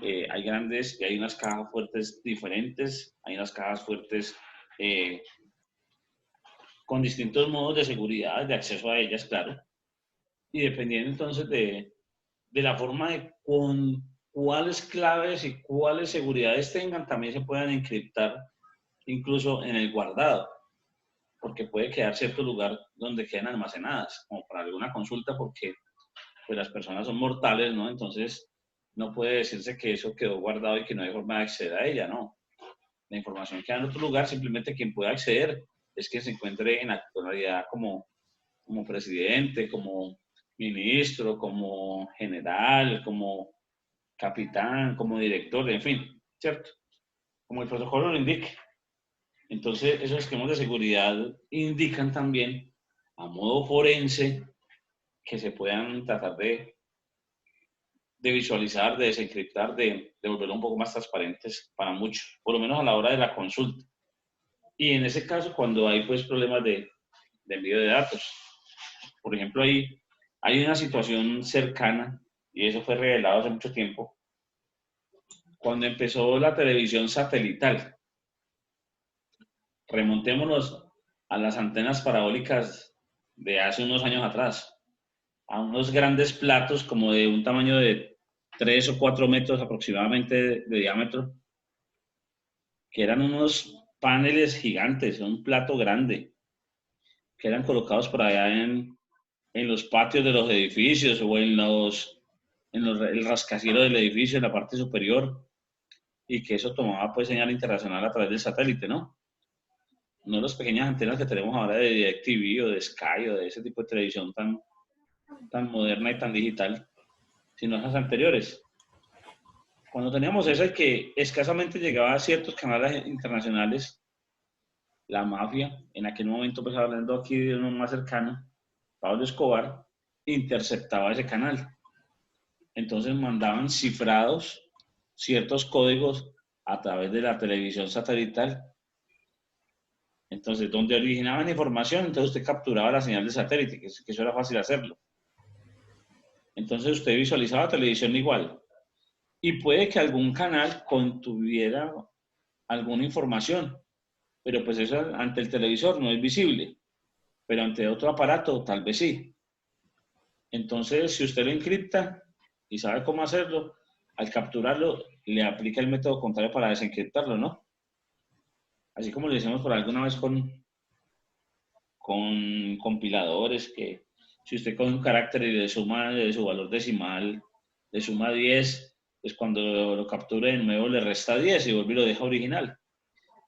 Hay grandes y hay unas cajas fuertes diferentes, hay unas cajas fuertes eh, con distintos modos de seguridad, de acceso a ellas, claro, y dependiendo entonces de la forma de con cuáles claves y cuáles seguridades tengan, también se puedan encriptar incluso en el guardado, porque puede quedar cierto lugar donde queden almacenadas, como para alguna consulta, porque pues las personas son mortales, ¿no? Entonces no puede decirse que eso quedó guardado y que no hay forma de acceder a ella, ¿no? La información queda en otro lugar, simplemente quien pueda acceder es que se encuentre en actualidad como presidente, como ministro, como general, como capitán, como director, en fin, ¿cierto? Como el protocolo lo indique. Entonces, esos esquemas de seguridad indican también, a modo forense, que se puedan tratar de visualizar, de desencriptar, de volverlo un poco más transparentes para muchos, por lo menos a la hora de la consulta. Y en ese caso, cuando hay pues problemas de envío de datos. Por ejemplo, hay una situación cercana, y eso fue revelado hace mucho tiempo, cuando empezó la televisión satelital. Remontémonos a las antenas parabólicas de hace unos años atrás, a unos grandes platos como de un tamaño de 3 o 4 metros aproximadamente de diámetro, que eran unos paneles gigantes, un plato grande, que eran colocados por allá en los patios de los edificios o el rascacielos del edificio en la parte superior, y que eso tomaba pues señal internacional a través del satélite, ¿no? No las pequeñas antenas que tenemos ahora de DirecTV o de Sky o de ese tipo de televisión tan moderna y tan digital, sino esas anteriores. Cuando teníamos esa que escasamente llegaba a ciertos canales internacionales, la mafia, en aquel momento pues hablando aquí de uno más cercano, Pablo Escobar, interceptaba ese canal. Entonces mandaban cifrados ciertos códigos a través de la televisión satelital. Entonces, donde originaban información, entonces usted capturaba la señal de satélite, que eso era fácil hacerlo. Entonces usted visualizaba televisión igual. Y puede que algún canal contuviera alguna información, pero pues eso ante el televisor no es visible, pero ante otro aparato tal vez sí. Entonces, si usted lo encripta y sabe cómo hacerlo, al capturarlo le aplica el método contrario para desencriptarlo, ¿no? Así como lo hicimos por alguna vez con compiladores, que si usted coge un carácter y le suma de su valor decimal, le suma 10, pues cuando lo capture de nuevo le resta 10 y vuelve y lo deja original.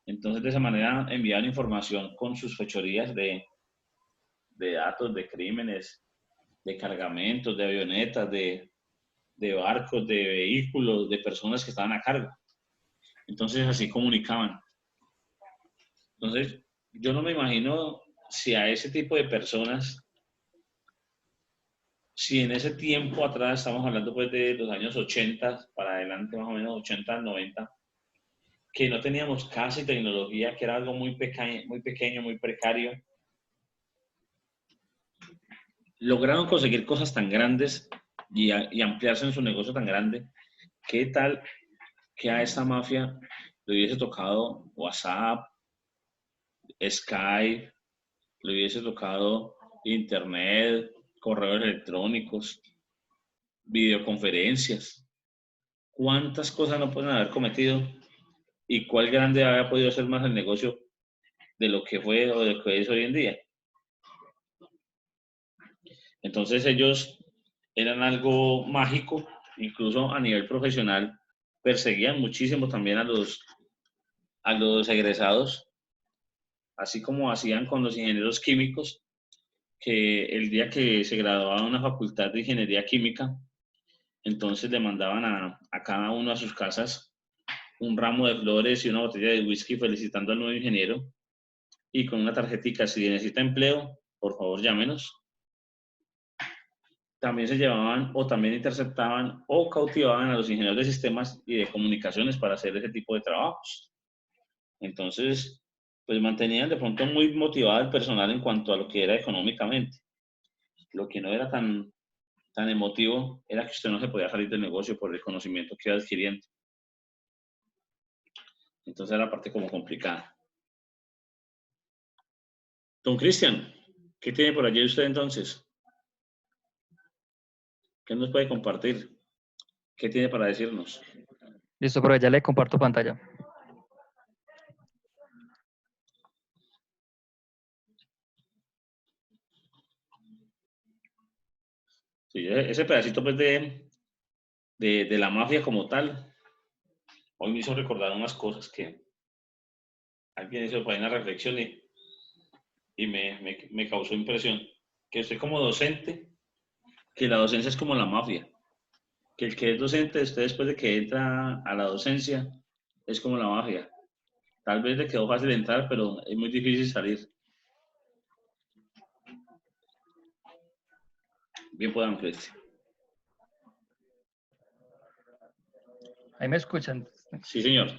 Entonces, de esa manera envían información con sus fechorías de datos, de crímenes, de cargamentos, de avionetas, de barcos, de vehículos, de personas que estaban a cargo. Entonces así comunicaban. Entonces yo no me imagino si a ese tipo de personas, si en ese tiempo atrás, estamos hablando pues de los años 80 para adelante, más o menos 80, 90, que no teníamos casi tecnología, que era algo muy pequeño, muy precario, lograron conseguir cosas tan grandes y ampliarse en su negocio tan grande. ¿Qué tal que a esta mafia le hubiese tocado WhatsApp, Skype, le hubiese tocado Internet, correos electrónicos, videoconferencias? ¿Cuántas cosas no pueden haber cometido? ¿Y cuál grande había podido ser más el negocio de lo que fue o de lo que es hoy en día? Entonces ellos eran algo mágico, incluso a nivel profesional, perseguían muchísimo también a los egresados, así como hacían con los ingenieros químicos, que el día que se graduaban en una facultad de ingeniería química, entonces le mandaban a cada uno a sus casas un ramo de flores y una botella de whisky felicitando al nuevo ingeniero y con una tarjetita: si necesita empleo, por favor llámenos. También se llevaban o también interceptaban o cautivaban a los ingenieros de sistemas y de comunicaciones para hacer ese tipo de trabajos. Entonces, pues mantenían de pronto muy motivado el personal en cuanto a lo que era económicamente. Lo que no era tan emotivo era que usted no se podía salir del negocio por el conocimiento que iba adquiriendo. Entonces era la parte como complicada. Don Cristian, ¿qué tiene por allí usted entonces? ¿Qué nos puede compartir? ¿Qué tiene para decirnos? Listo, pero ya le comparto pantalla. Sí, ese pedacito pues de la mafia como tal, hoy me hizo recordar unas cosas que alguien hizo para una reflexión y me causó impresión. Que usted como docente, que la docencia es como la mafia, que el que es docente, usted después de que entra a la docencia, es como la mafia. Tal vez le quedó fácil entrar, pero es muy difícil salir. Bien puedan, Cristian. Ahí me escuchan. Sí, señor.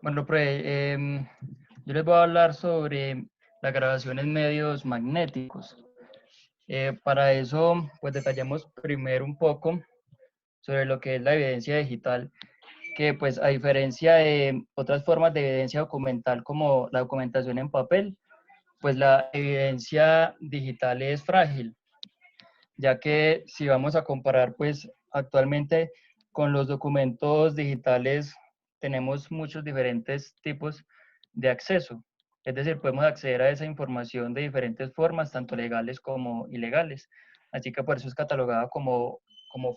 Bueno, pues yo les voy a hablar sobre la grabación en medios magnéticos. Para eso, pues detallamos primero un poco sobre lo que es la evidencia digital, que pues a diferencia de otras formas de evidencia documental como la documentación en papel, pues la evidencia digital es frágil, ya que si vamos a comparar pues actualmente con los documentos digitales tenemos muchos diferentes tipos de acceso. Es decir, podemos acceder a esa información de diferentes formas, tanto legales como ilegales. Así que por eso es catalogada como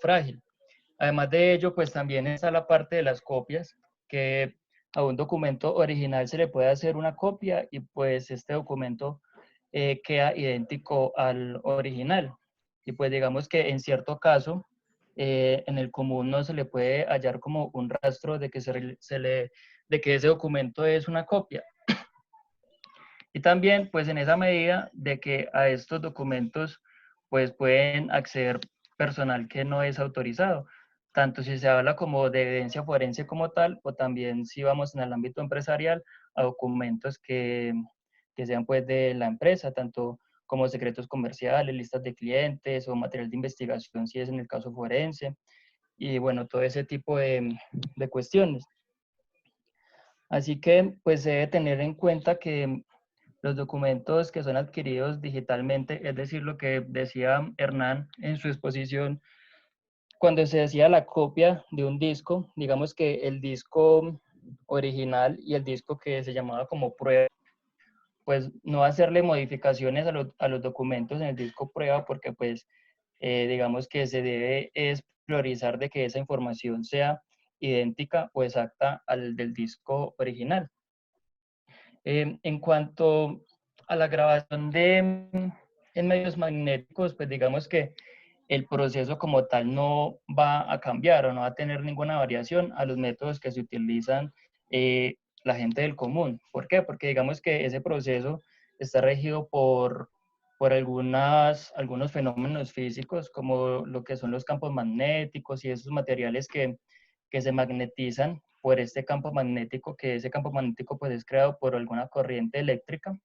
frágil. Además de ello, pues también está la parte de las copias, que a un documento original se le puede hacer una copia y pues este documento queda idéntico al original. Y pues digamos que en cierto caso, en el común no se le puede hallar como un rastro de que, de que ese documento es una copia. Y también pues en esa medida de que a estos documentos pues pueden acceder personal que no es autorizado, tanto si se habla como de evidencia forense como tal, o también si vamos en el ámbito empresarial a documentos que sean pues de la empresa, tanto como secretos comerciales, listas de clientes o material de investigación si es en el caso forense, y bueno, todo ese tipo de cuestiones. Así que pues se debe tener en cuenta que los documentos que son adquiridos digitalmente, es decir, lo que decía Hernán en su exposición, cuando se hacía la copia de un disco, digamos que el disco original y el disco que se llamaba como prueba, pues no hacerle modificaciones a los documentos en el disco prueba porque pues digamos que se debe es priorizar de que esa información sea idéntica o exacta al del disco original. En cuanto a la grabación en medios magnéticos, pues digamos que el proceso como tal no va a cambiar o no va a tener ninguna variación a los métodos que se utilizan la gente del común. ¿Por qué? Porque digamos que ese proceso está regido por algunos fenómenos físicos, como lo que son los campos magnéticos y esos materiales que se magnetizan por este campo magnético, que ese campo magnético pues es creado por alguna corriente eléctrica.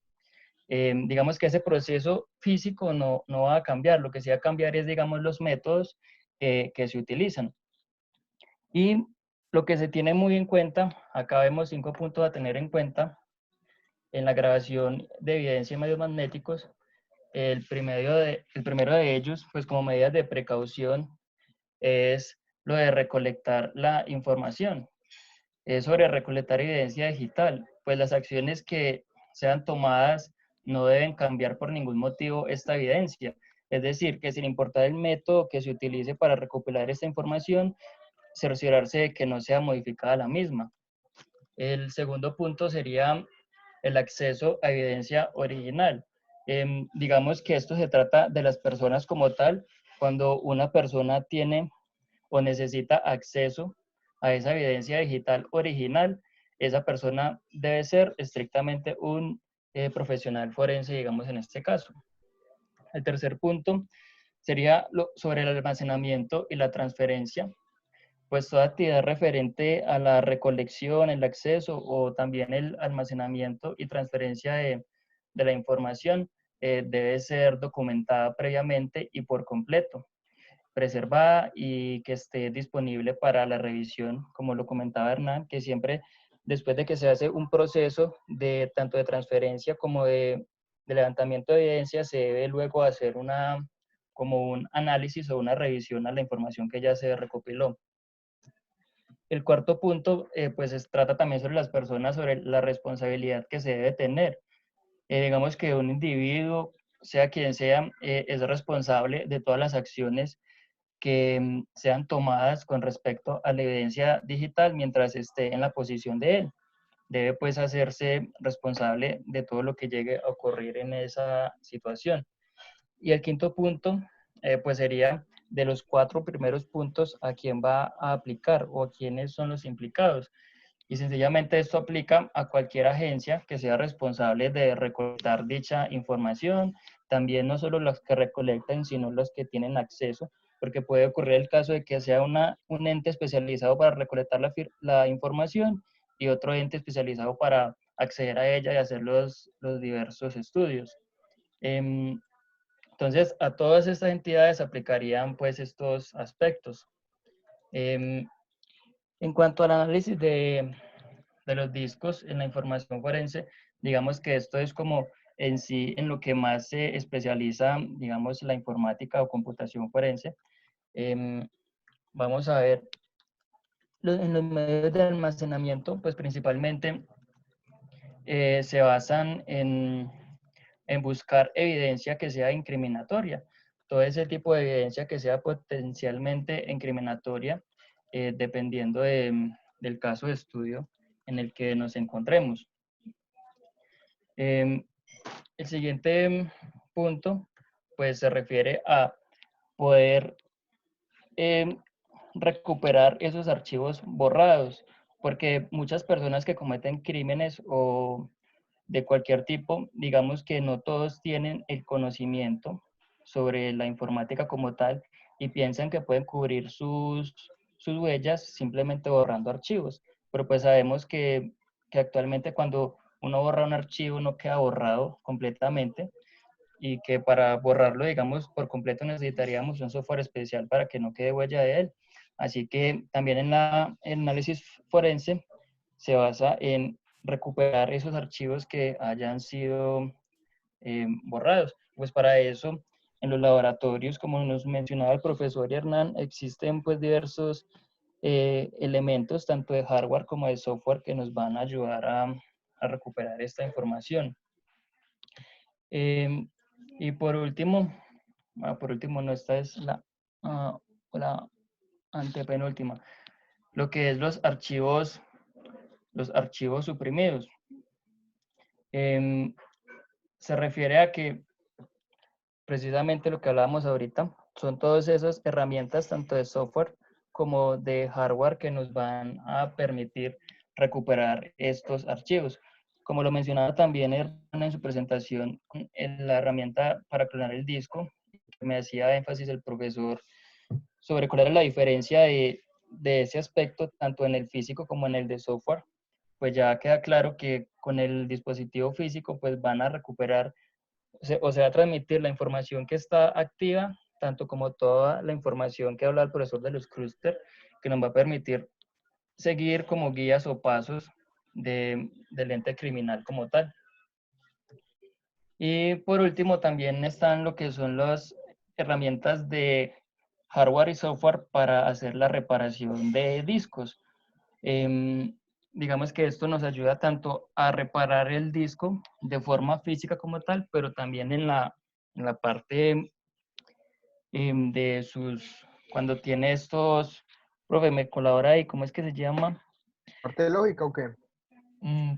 Digamos que ese proceso físico no va a cambiar, lo que sí va a cambiar es, digamos, los métodos que se utilizan. Y lo que se tiene muy en cuenta, acá vemos 5 puntos a tener en cuenta en la grabación de evidencia en medios magnéticos. El primero de ellos, pues como medidas de precaución, es lo de recolectar la información. Es sobre recolectar evidencia digital, pues las acciones que sean tomadas no deben cambiar por ningún motivo esta evidencia. Es decir, que sin importar el método que se utilice para recopilar esta información, cerciorarse de que no sea modificada la misma. El segundo punto sería el acceso a evidencia original. Digamos que esto se trata de las personas como tal. Cuando una persona tiene o necesita acceso a esa evidencia digital original, esa persona debe ser estrictamente un profesional forense, digamos en este caso. El tercer punto sería sobre el almacenamiento y la transferencia, pues toda actividad referente a la recolección, el acceso o también el almacenamiento y transferencia de la información debe ser documentada previamente y por completo, preservada y que esté disponible para la revisión, como lo comentaba Hernán, que siempre después de que se hace un proceso de tanto de transferencia como de levantamiento de evidencia, se debe luego hacer como un análisis o una revisión a la información que ya se recopiló. El cuarto punto, pues trata también sobre las personas, sobre la responsabilidad que se debe tener. Digamos que un individuo, sea quien sea, es responsable de todas las acciones que sean tomadas con respecto a la evidencia digital mientras esté en la posición de él. Debe pues hacerse responsable de todo lo que llegue a ocurrir en esa situación. Y el quinto punto, pues sería de los 4 primeros puntos a quién va a aplicar o a quiénes son los implicados. Y sencillamente esto aplica a cualquier agencia que sea responsable de recolectar dicha información, también no solo los que recolectan, sino los que tienen acceso, porque puede ocurrir el caso de que sea un ente especializado para recolectar la información y otro ente especializado para acceder a ella y hacer los diversos estudios. Entonces, a todas estas entidades aplicarían pues estos aspectos. En cuanto al análisis de los discos en la información forense, digamos que esto es como en sí en lo que más se especializa, digamos, la informática o computación forense. Vamos a ver, en los medios de almacenamiento, pues principalmente se basan en buscar evidencia que sea incriminatoria. Todo ese tipo de evidencia que sea potencialmente incriminatoria, dependiendo del caso de estudio en el que nos encontremos. El siguiente punto, pues se refiere a poder recuperar esos archivos borrados, porque muchas personas que cometen crímenes o de cualquier tipo, digamos que no todos tienen el conocimiento sobre la informática como tal y piensan que pueden cubrir sus huellas simplemente borrando archivos. Pero pues sabemos que actualmente cuando uno borra un archivo no queda borrado completamente y que para borrarlo, digamos, por completo necesitaríamos un software especial para que no quede huella de él. Así que también en el análisis forense se basa en recuperar esos archivos que hayan sido borrados. Pues para eso, en los laboratorios, como nos mencionaba el profesor Hernán, existen pues diversos elementos, tanto de hardware como de software, que nos van a ayudar a recuperar esta información. Y por último, no, esta es la antepenúltima, lo que es los archivos suprimidos. Se refiere a que precisamente lo que hablábamos ahorita, son todas esas herramientas, tanto de software como de hardware, que nos van a permitir recuperar estos archivos. Como lo mencionaba también Hernán en su presentación, en la herramienta para clonar el disco, me hacía énfasis el profesor sobre cuál era la diferencia de ese aspecto, tanto en el físico como en el de software. Pues ya queda claro que con el dispositivo físico pues van a recuperar o se va a transmitir la información que está activa, tanto como toda la información que habla el profesor de los clústeres, que nos va a permitir seguir como guías o pasos del ente criminal como tal. Y por último también están lo que son las herramientas de hardware y software para hacer la reparación de discos. Digamos que esto nos ayuda tanto a reparar el disco de forma física como tal, pero también en la parte de cuando tiene estos, profe, me colabora ahí, ¿cómo es que se llama? ¿Parte de lógica o qué?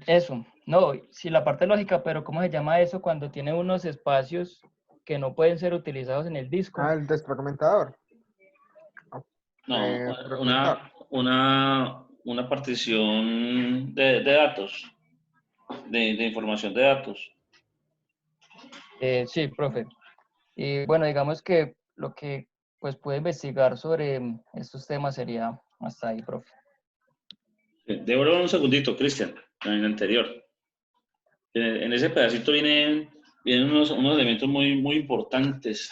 Eso, no, sí, la parte lógica, pero ¿cómo se llama eso cuando tiene unos espacios que no pueden ser utilizados en el disco? Ah, el desfragmentador. No, Fragmentar. una partición de datos, de información de datos. Sí, profe. Y bueno, digamos que lo que pues puede investigar sobre estos temas sería hasta ahí, profe. Devuelvo un segundito, Cristian, en el anterior. En ese pedacito vienen unos elementos muy importantes.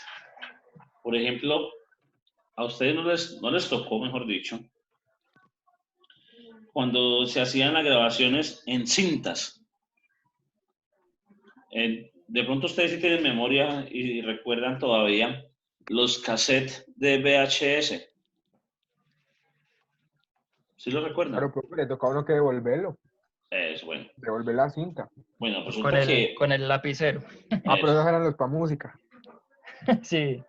Por ejemplo, a ustedes no les tocó, mejor dicho, cuando se hacían las grabaciones en cintas. De pronto ustedes sí tienen memoria y recuerdan todavía los cassettes de VHS. ¿Sí lo recuerdan? Pero profe, le toca a uno que devolverlo. Es bueno. Devolver la cinta. Bueno, resulta que... Con el lapicero. Ah, pero esos eran los para música. Sí.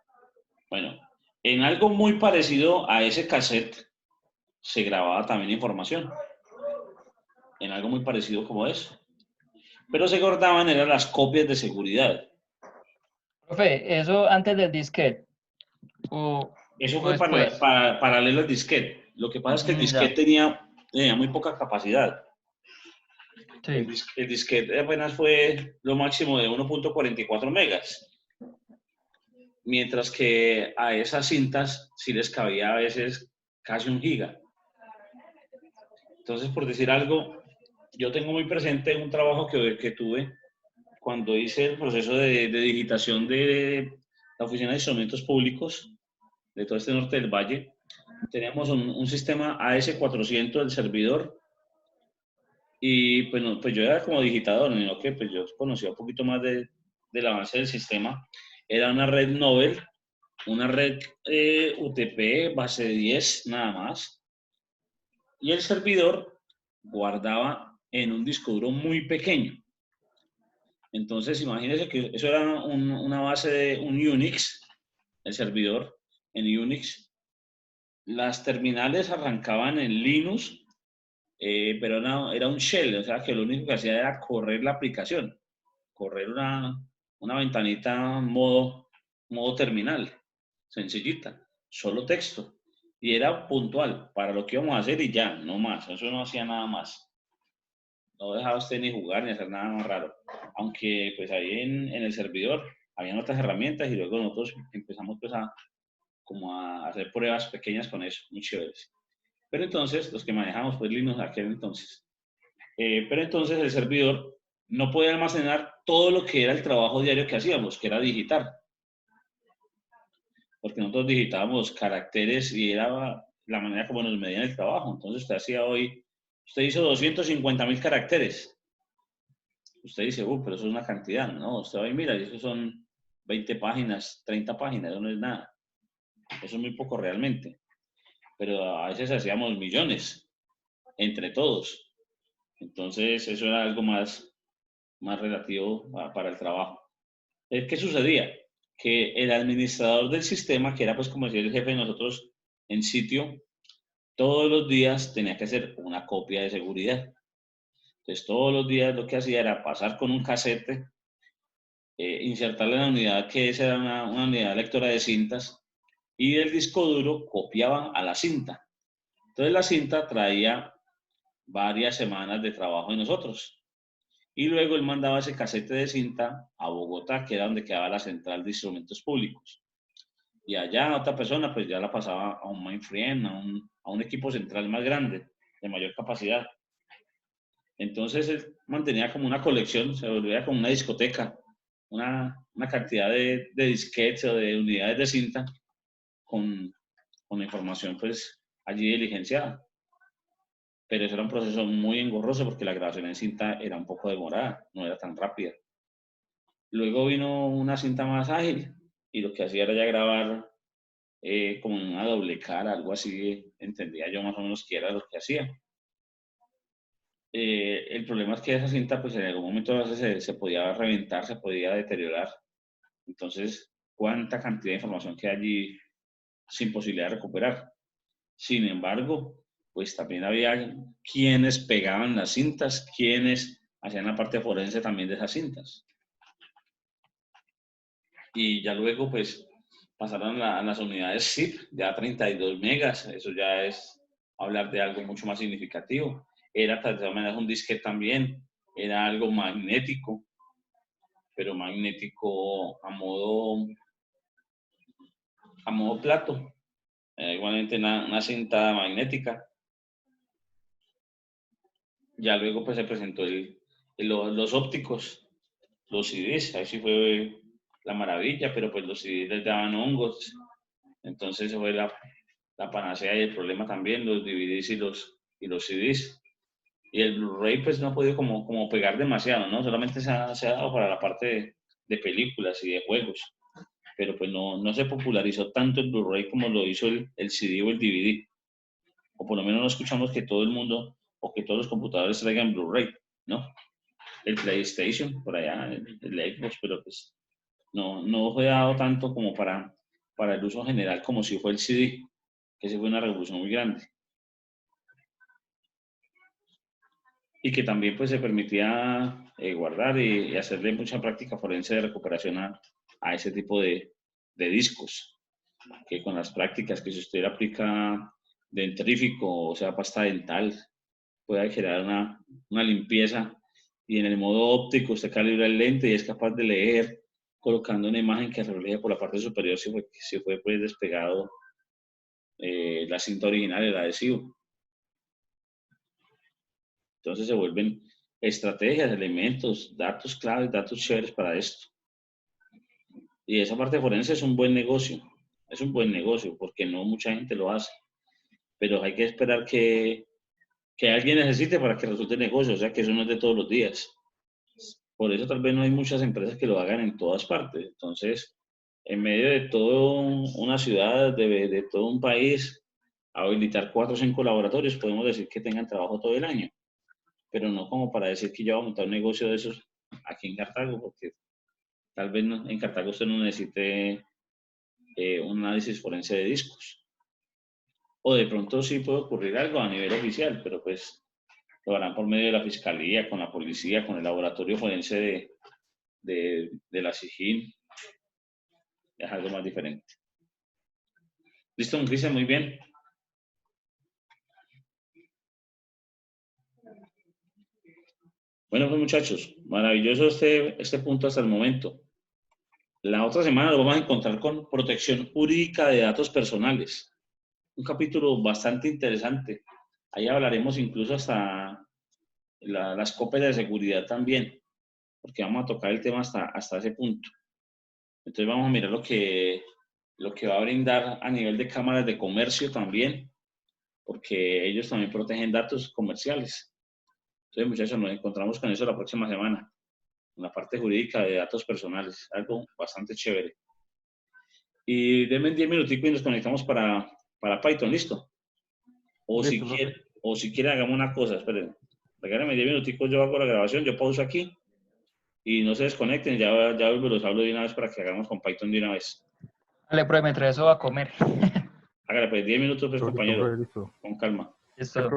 Bueno, en algo muy parecido a ese cassette se grababa también información. En algo muy parecido como eso. Pero se guardaban eran las copias de seguridad. Profe, ¿eso antes del disquete? Eso O fue después. paralelo al disquete. Lo que pasa es que el Ya. disquete tenía muy poca capacidad. Sí. El disquete apenas fue lo máximo de 1.44 megas. Mientras que a esas cintas sí les cabía a veces casi 1 giga. Entonces, por decir algo, yo tengo muy presente un trabajo que tuve cuando hice el proceso de digitación de la Oficina de Instrumentos Públicos de todo este norte del valle. Teníamos un sistema AS400 del servidor y pues, no, pues yo era como digitador, ¿no? Que pues yo conocía un poquito más del avance del sistema. Era una red Nobel, una red UTP base 10 nada más, y el servidor guardaba en un disco duro muy pequeño. Entonces, imagínense que eso era una base de un Unix, el servidor en Unix. Las terminales arrancaban en Linux, pero era un shell, o sea que lo único que hacía era correr la aplicación, correr una ventanita modo terminal, sencillita, solo texto. Y era puntual para lo que íbamos a hacer y ya, no más, eso no hacía nada más. No dejaba usted ni jugar ni hacer nada más raro. Aunque pues ahí en el servidor habían otras herramientas y luego nosotros empezamos pues como a hacer pruebas pequeñas con eso, muy chéveres. Pero entonces, los que manejamos pues Linux aquel entonces, pero entonces el servidor no podía almacenar todo lo que era el trabajo diario que hacíamos, que era digitar. Porque nosotros digitábamos caracteres y era la manera como nos medían el trabajo. Entonces usted hizo 250.000 caracteres. Usted dice, pero eso es una cantidad. No, usted va y mira, y eso son 20 páginas, 30 páginas, eso no es nada. Eso es muy poco realmente. Pero a veces hacíamos millones, entre todos. Entonces, eso era algo más relativo para el trabajo. ¿Qué sucedía? Que el administrador del sistema, que era pues como decir el jefe de nosotros en sitio, todos los días tenía que hacer una copia de seguridad. Entonces, todos los días lo que hacía era pasar con un casete, insertarle en la unidad, que esa era una unidad lectora de cintas, y del disco duro copiaban a la cinta. Entonces la cinta traía varias semanas de trabajo de nosotros. Y luego él mandaba ese casete de cinta a Bogotá, que era donde quedaba la central de instrumentos públicos. Y allá otra persona pues ya la pasaba a un mainframe, a un equipo central más grande, de mayor capacidad. Entonces él mantenía como una colección, se volvía como una discoteca, una cantidad de disquetes o de unidades de cinta con la información pues allí diligenciada. Pero eso era un proceso muy engorroso porque la grabación en cinta era un poco demorada, no era tan rápida. Luego vino una cinta más ágil y lo que hacía era ya grabar como una doble cara, algo así, entendía yo más o menos qué era lo que hacía. El problema es que esa cinta pues en algún momento a veces se podía reventar, se podía deteriorar. Entonces, ¿cuánta cantidad de información queda allí sin posibilidad de recuperar? Sin embargo, pues también había quienes pegaban las cintas, quienes hacían la parte forense también de esas cintas. Y ya luego, pues, pasaron a las unidades zip, ya 32 megas, eso ya es hablar de algo mucho más significativo. Era de todas maneras un disquete también, era algo magnético, pero magnético a modo plato. Igualmente una cinta magnética. Ya luego pues se presentó los ópticos, los CDs, ahí sí fue la maravilla, pero pues los CDs les daban hongos, entonces eso fue la panacea y el problema también, los DVDs y los CDs. Y el Blu-ray pues no ha podido como pegar demasiado, ¿no? Solamente se ha dado para la parte de películas y de juegos, pero pues no se popularizó tanto el Blu-ray como lo hizo el CD o el DVD. O por lo menos no escuchamos que todo el mundo o que todos los computadores traigan Blu-ray, ¿no? El PlayStation, por allá, el Xbox, pero pues no fue dado tanto como para el uso general como si fue el CD, que sí fue una revolución muy grande. Y que también pues se permitía guardar y hacerle mucha práctica forense de recuperación a ese tipo de discos, que con las prácticas que si usted aplica dentrífico, o sea, pasta dental, puede generar una limpieza y en el modo óptico usted calibra el lente y es capaz de leer colocando una imagen que refleje por la parte superior si fue pues despegado la cinta original, el adhesivo. Entonces se vuelven estrategias, elementos, datos claves, datos chéveres para esto. Y esa parte forense es un buen negocio porque no mucha gente lo hace, pero hay que esperar que alguien necesite para que resulte negocio, o sea que eso no es de todos los días. Por eso tal vez no hay muchas empresas que lo hagan en todas partes. Entonces, en medio de toda una ciudad, de todo un país, habilitar 4 o 5 laboratorios, podemos decir que tengan trabajo todo el año, pero no como para decir que yo voy a montar un negocio de esos aquí en Cartago, porque tal vez en Cartago usted no necesite un análisis forense de discos. O de pronto sí puede ocurrir algo a nivel oficial, pero pues lo harán por medio de la fiscalía, con la policía, con el laboratorio forense de la SIGIN. Es algo más diferente. Listo, don Cristian, muy bien. Bueno, pues muchachos, maravilloso este punto hasta el momento. La otra semana lo vamos a encontrar con protección jurídica de datos personales. Un capítulo bastante interesante. Ahí hablaremos incluso hasta las copias de seguridad también, porque vamos a tocar el tema hasta ese punto. Entonces vamos a mirar lo que va a brindar a nivel de cámaras de comercio también, porque ellos también protegen datos comerciales. Entonces, muchachos, nos encontramos con eso la próxima semana, en la parte jurídica de datos personales, algo bastante chévere. Y denme 10 minuticos y nos conectamos para Python, ¿listo? O si quiere hagamos una cosa, esperen, regálenme 10 minuticos, yo hago la grabación, yo pauso aquí y no se desconecten, ya los hablo de una vez para que hagamos con Python de una vez. Dale, profe, mientras eso va a comer. Hágale, pues 10 minutos, pues, compañero, con calma. Listo.